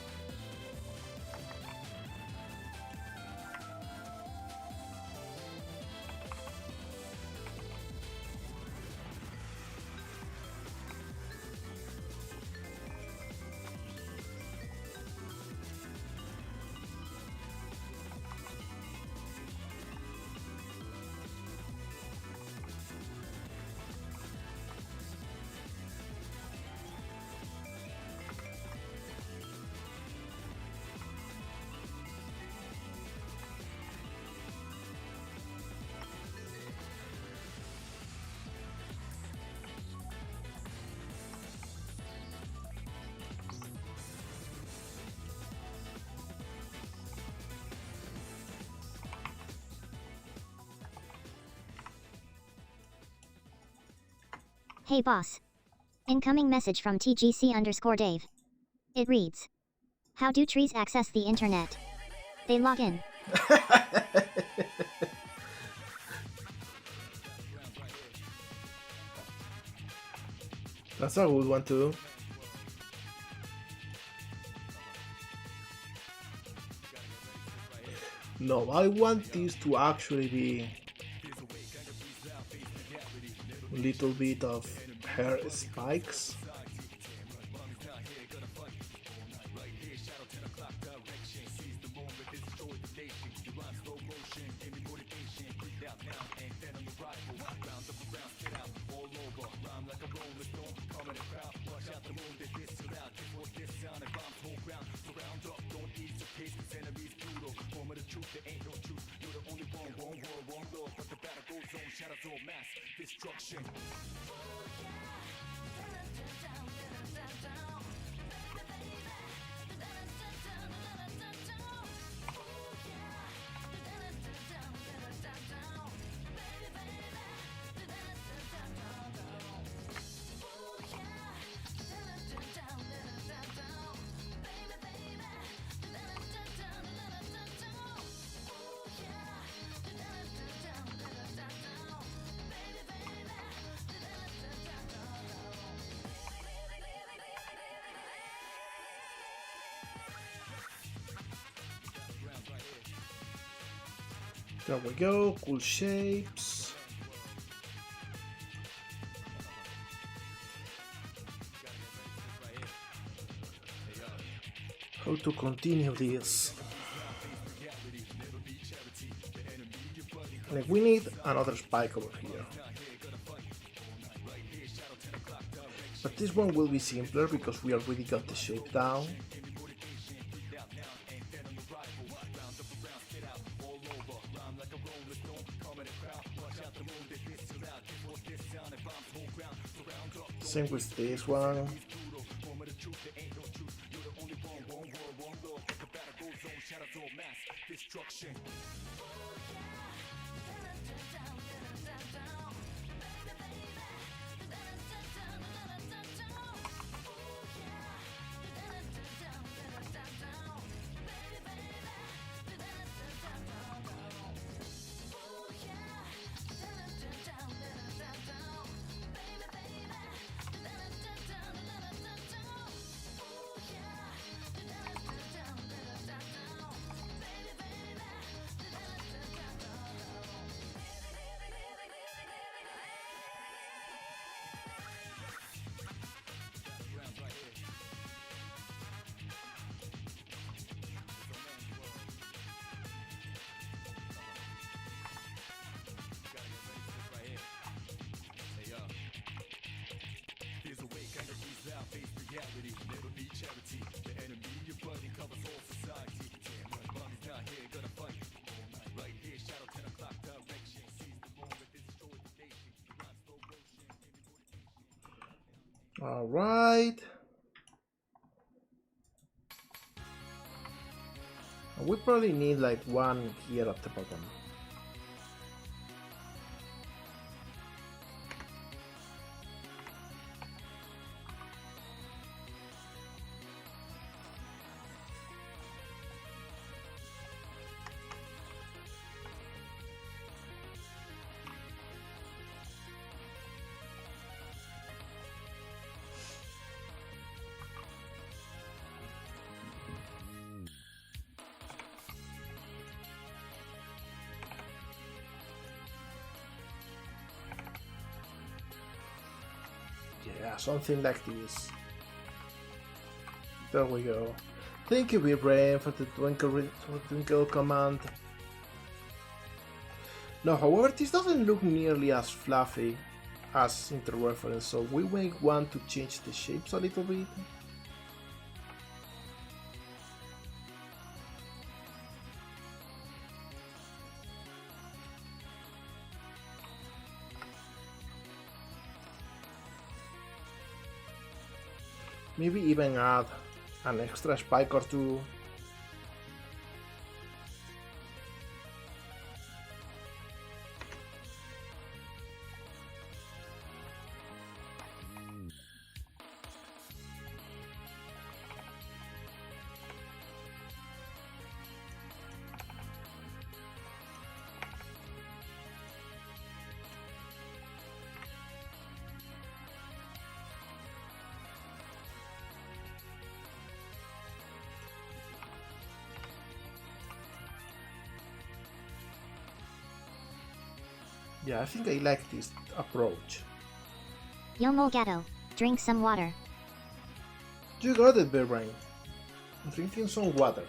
Hey boss. Incoming message from TGC_Dave. It reads: How do trees access the internet? They log in. That's a good one too. No, I want this to actually be a little bit of hair spikes. There we go, cool shapes. how to continue this. Like, we need another spike over here. But this one will be simpler because we already got the shape down. Same with this one. All right. We probably need like one here at the bottom. Yeah, something like this. There we go. Thank you, Brain, for the Twinkle command. No, however, this doesn't look nearly as fluffy as interreference, so we may want to change the shapes a little bit. Maybe even add an extra spike or two. Yeah, I think I like this approach. Yo molegato, drink some water. You got it, Brain. I'm drinking some water.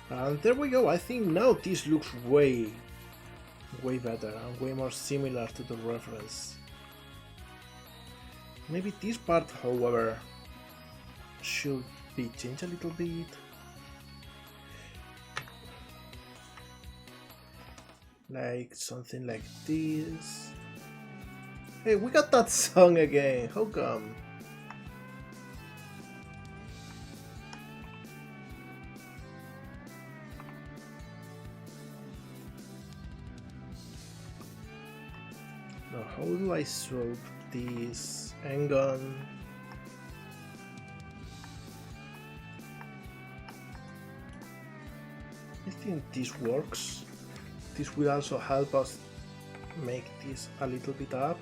And there we go. I think now this looks way better and way more similar to the reference. Maybe this part, however, should be changed a little bit. Like something like this. Hey, we got that song again. How come? should I swap this Engon? I think this works. This will also help us make this a little bit up.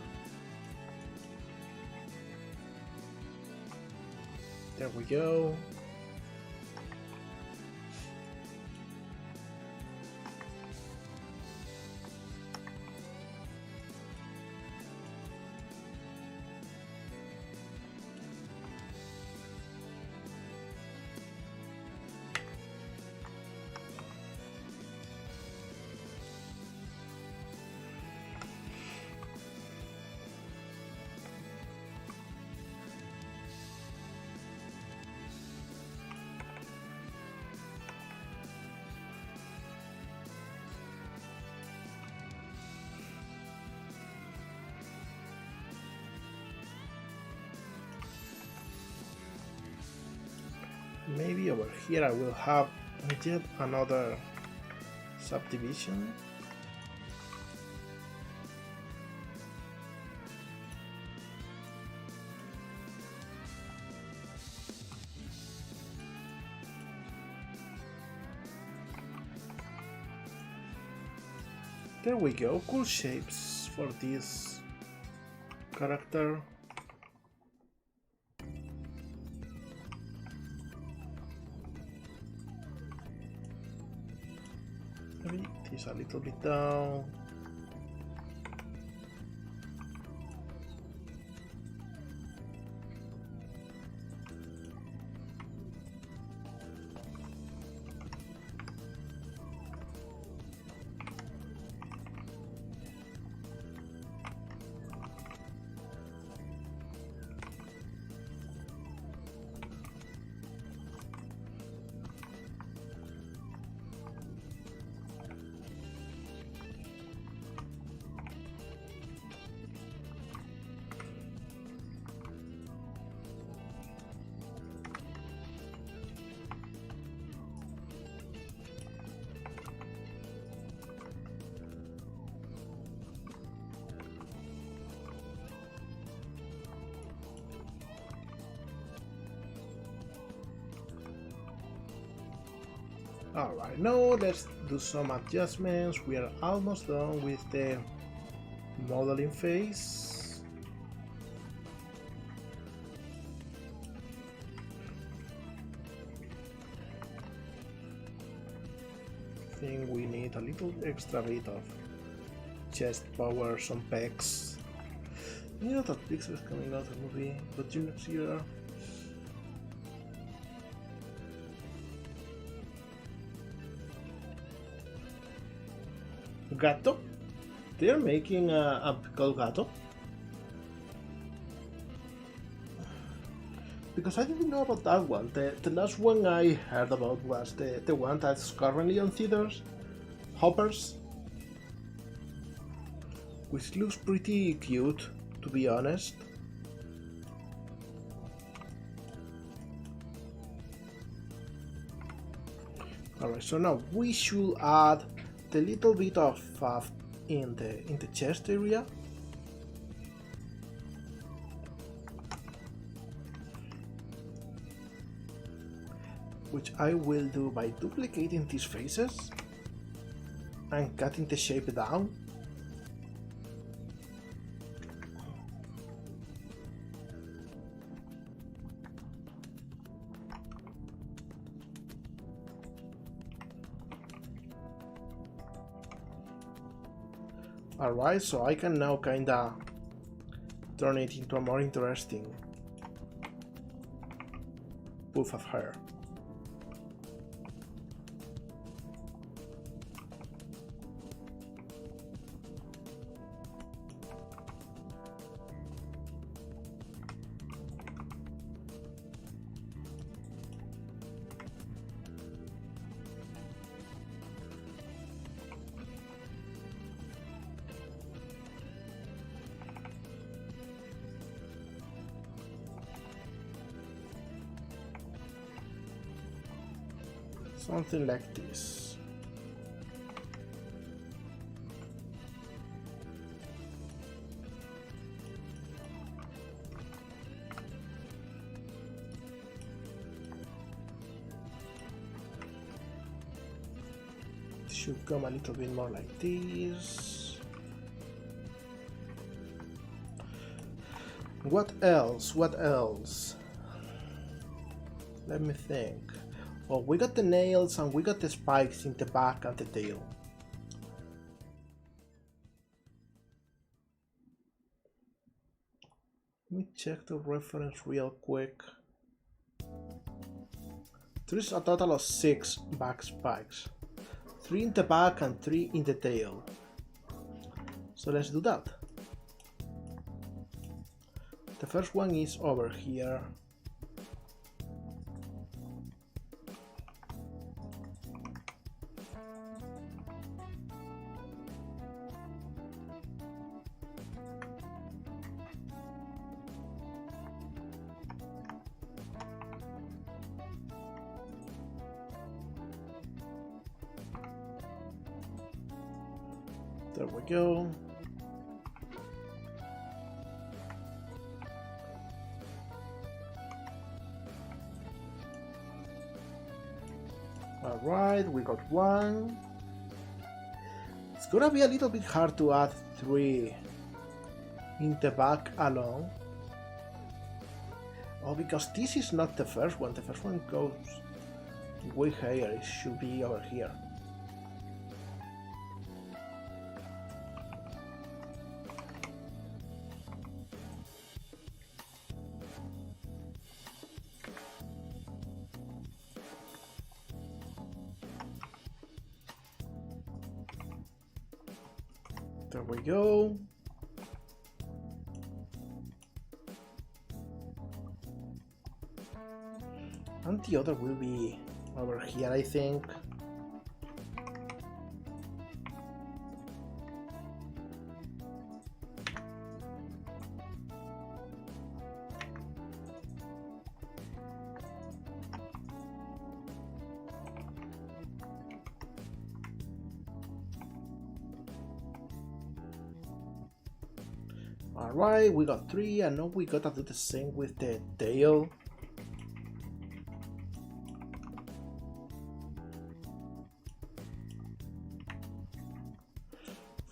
There we go. Maybe over here I will have yet another subdivision. There we go, cool shapes for this character. Maybe this a little bit down. Alright, now let's do some adjustments. We are almost done with the modeling phase. I think we need a little extra bit of chest power, some pecs. You know that Pixar is coming out of the movie, but you see there. Gato? They're making a Galactic? Because I didn't know about that one. The last one I heard about was the one that's currently on theaters, Hoppers, which looks pretty cute, to be honest. Alright, so now we should add a little bit of fluff in the chest area. Which I will do by duplicating these faces and cutting the shape down. Alright, so I can now kinda turn it into a more interesting poof of hair. Something like this. should come a little bit more like this. What else? What else? Let me think. Oh, we got the nails and we got the spikes in the back and the tail. Let me check the reference real quick. There's a total of 6 back spikes. 3 in the back and 3 in the tail. So let's do that. The first one is over here. There we go. Alright, we got one. It's gonna be a little bit hard to add 3 in the back alone. Oh, because this is not the first one. The first one goes way higher. It should be over here. There we go. And the other will be over here, I think. Alright, we got 3, and now we gotta do the same with the tail.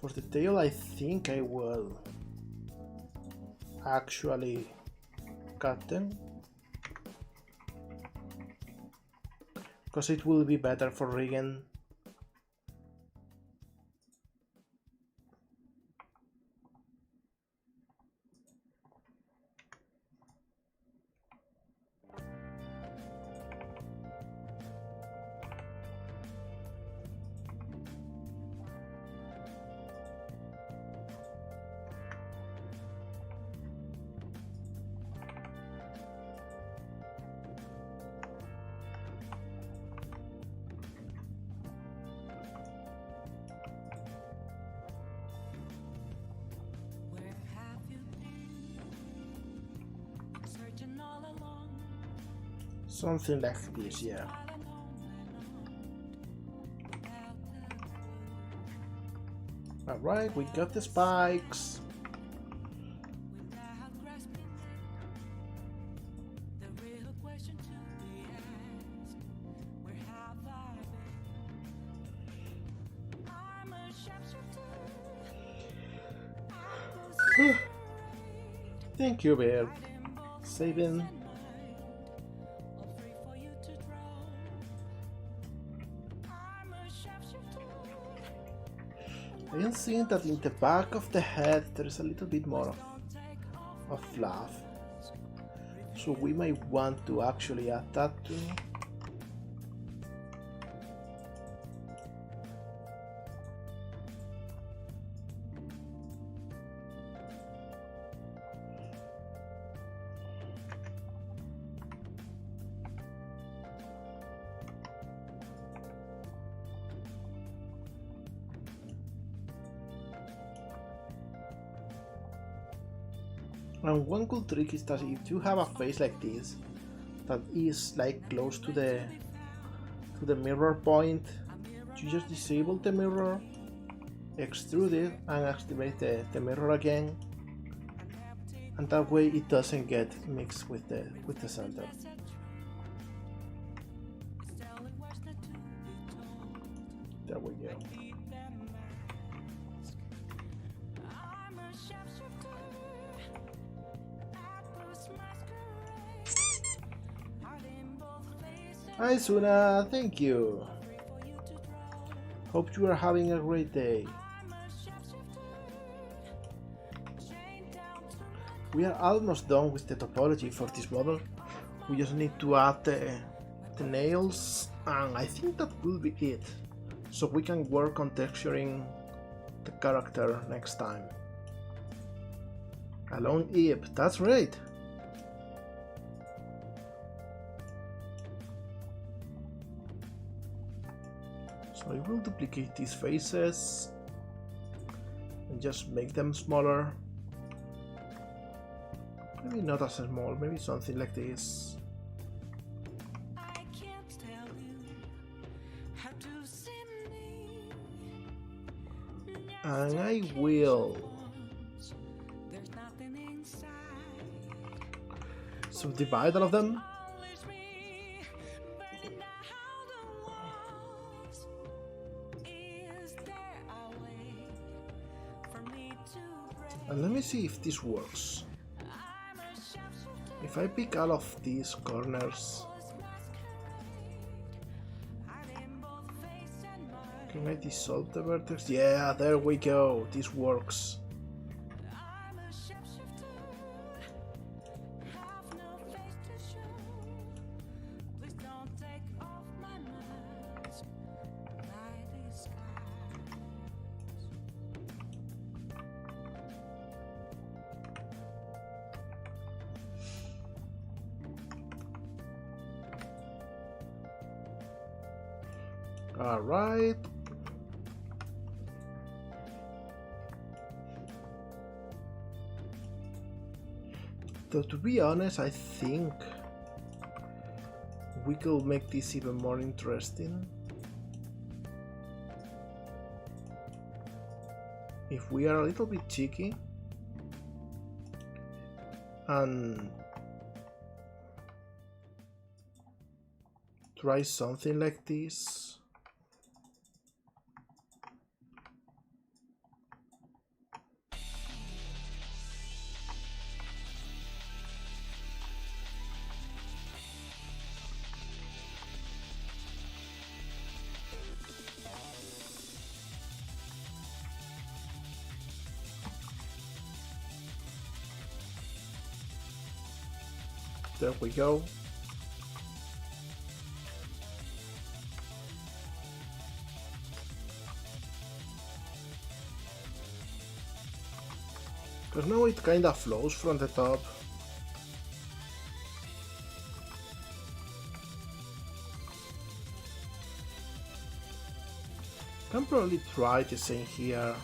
For the tail, I think I will actually cut them, because it will be better for rigging. Something like this, yeah. Alright, we got the spikes. Thank you, babe. Saving. I am seeing that in the back of the head there is a little bit more of fluff, so we might want to actually add that too. And one cool trick is that if you have a face like this, that is like close to the mirror point, you just disable the mirror, extrude it, and activate the mirror again, and that way it doesn't get mixed with the center. There we go. Hi Suna, thank you. Hope you are having a great day. We are almost done with the topology for this model. We just need to add the nails, and I think that will be it. So we can work on texturing the character next time. Alone Eve, that's right. So I will duplicate these faces and just make them smaller. Maybe not as small, maybe something like this. And I will subdivide all of them. And let me see if this works. If I pick all of these corners, can I dissolve the vertex? Yeah, there we go. This works. Alright. Though to be honest, I think we could make this even more interesting if we are a little bit cheeky and try something like this. There we go. Because now it kinda flows from the top. Can probably try the same here.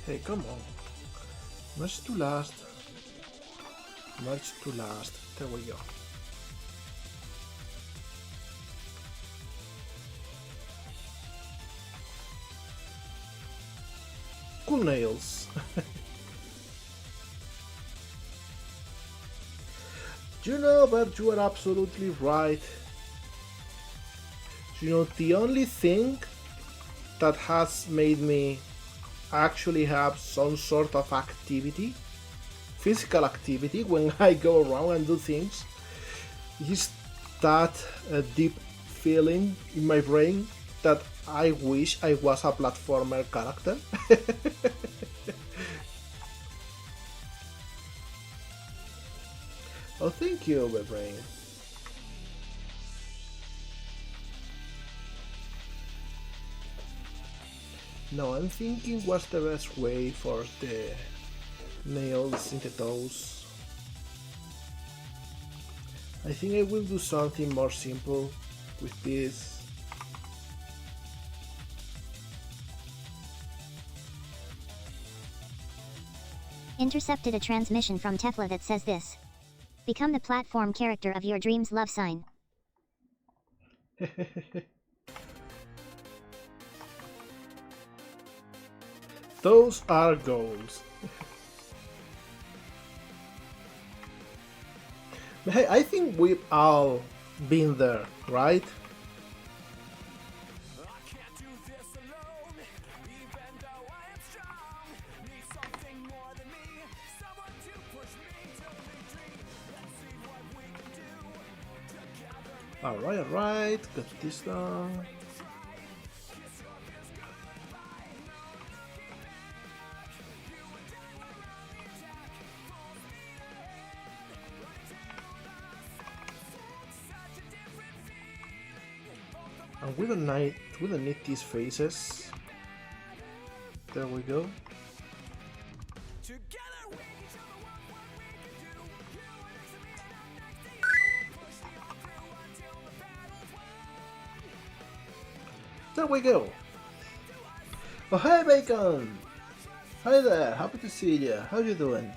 Hey, come on. Much to last. Much to last. There we go. Cool nails. You know, but you are absolutely right. You know, the only thing that has made me actually have some sort of activity, physical activity, when I go around and do things, is that deep feeling in my brain that I wish I was a platformer character. Oh, thank you, my brain. No, I'm thinking what's the best way for the nails in the toes. I think I will do something more simple with this. Intercepted a transmission from Tefla that says this. Become the platform character of your dreams, love sign. Those are goals. Hey, I think we've all been there, right? Alright, got this done. And we don't need these faces. There we go. There we go. Oh, hey Bacon! Hi there, happy to see you. How you doing?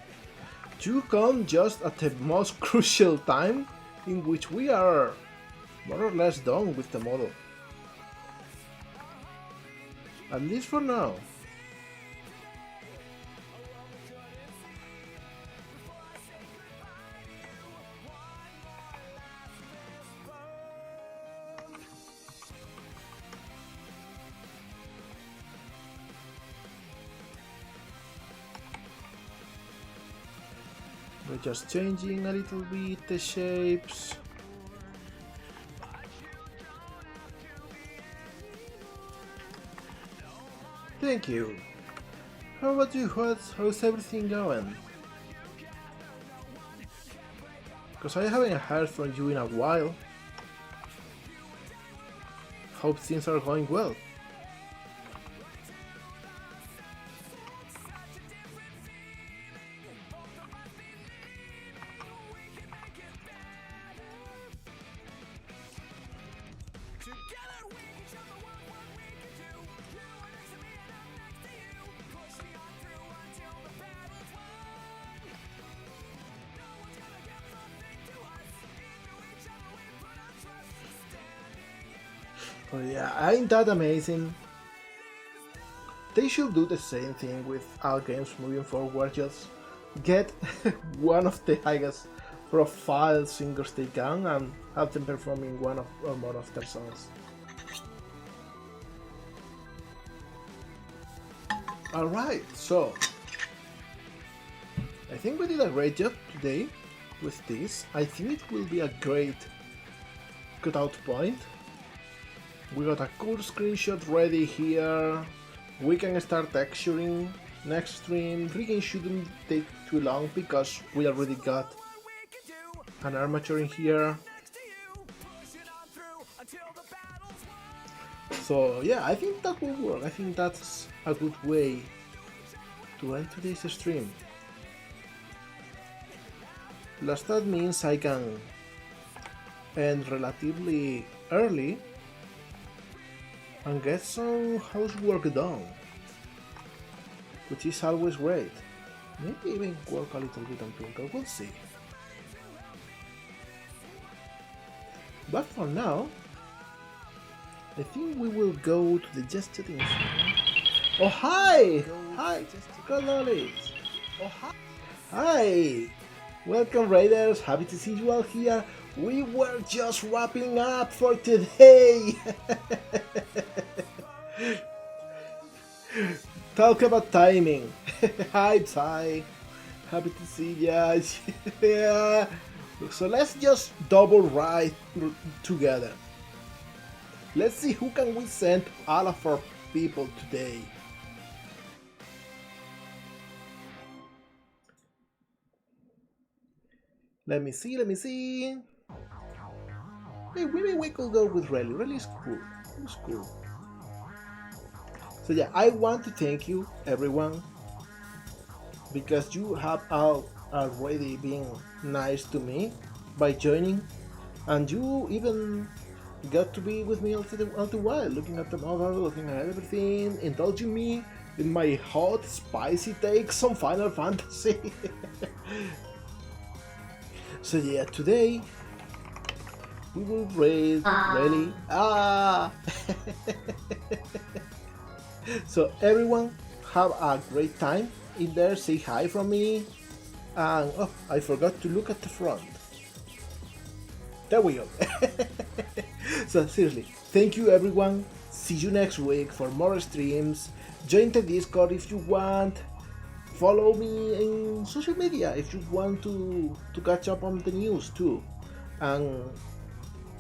You come just at the most crucial time in which we are more or less done with the model. At least for now. We're just changing a little bit the shapes. Thank you. How about you? How's everything going? Because I haven't heard from you in a while. Hope things are going well. Oh yeah, ain't that amazing? They should do the same thing with all games moving forward, just get one of the highest profile singers they can and have them performing one or more of their songs. Alright, so I think we did a great job today with this. I think it will be a great cutout point. We got a cool screenshot ready here. We can start texturing next stream. Rigging shouldn't take too long because we already got an armature in here. So yeah, I think that will work. I think that's a good way to end today's stream. Plus that means I can end relatively early and get some housework done, which is always great. Maybe even work a little bit on Twinkle, we'll see. But for now, I think we will go to the Just Chatting. Oh hi! Hi! Good knowledge! Oh hi! Hi! Welcome Raiders, happy to see you all here. We were just wrapping up for today! Talk about timing. Hi Sai, happy to see ya. Yeah. So let's just double ride together. Let's see who can we send all of our people today. Let me see. Hey, maybe we could go with Relly. Relly's cool. It's cool. So yeah, I want to thank you, everyone, because you have all already been nice to me by joining, and you even got to be with me all the while, looking at the model, looking at everything, indulging me in my hot, spicy takes on Final Fantasy. So yeah, today we will raid Relly. So everyone, have a great time in there. Say hi from me. And oh, I forgot to look at the front. There we go. So seriously, thank you everyone. See you next week for more streams. Join the Discord if you want. Follow me in social media if you want to catch up on the news too. And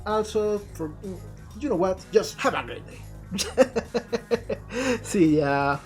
also, for you know what, just have a great day. See ya.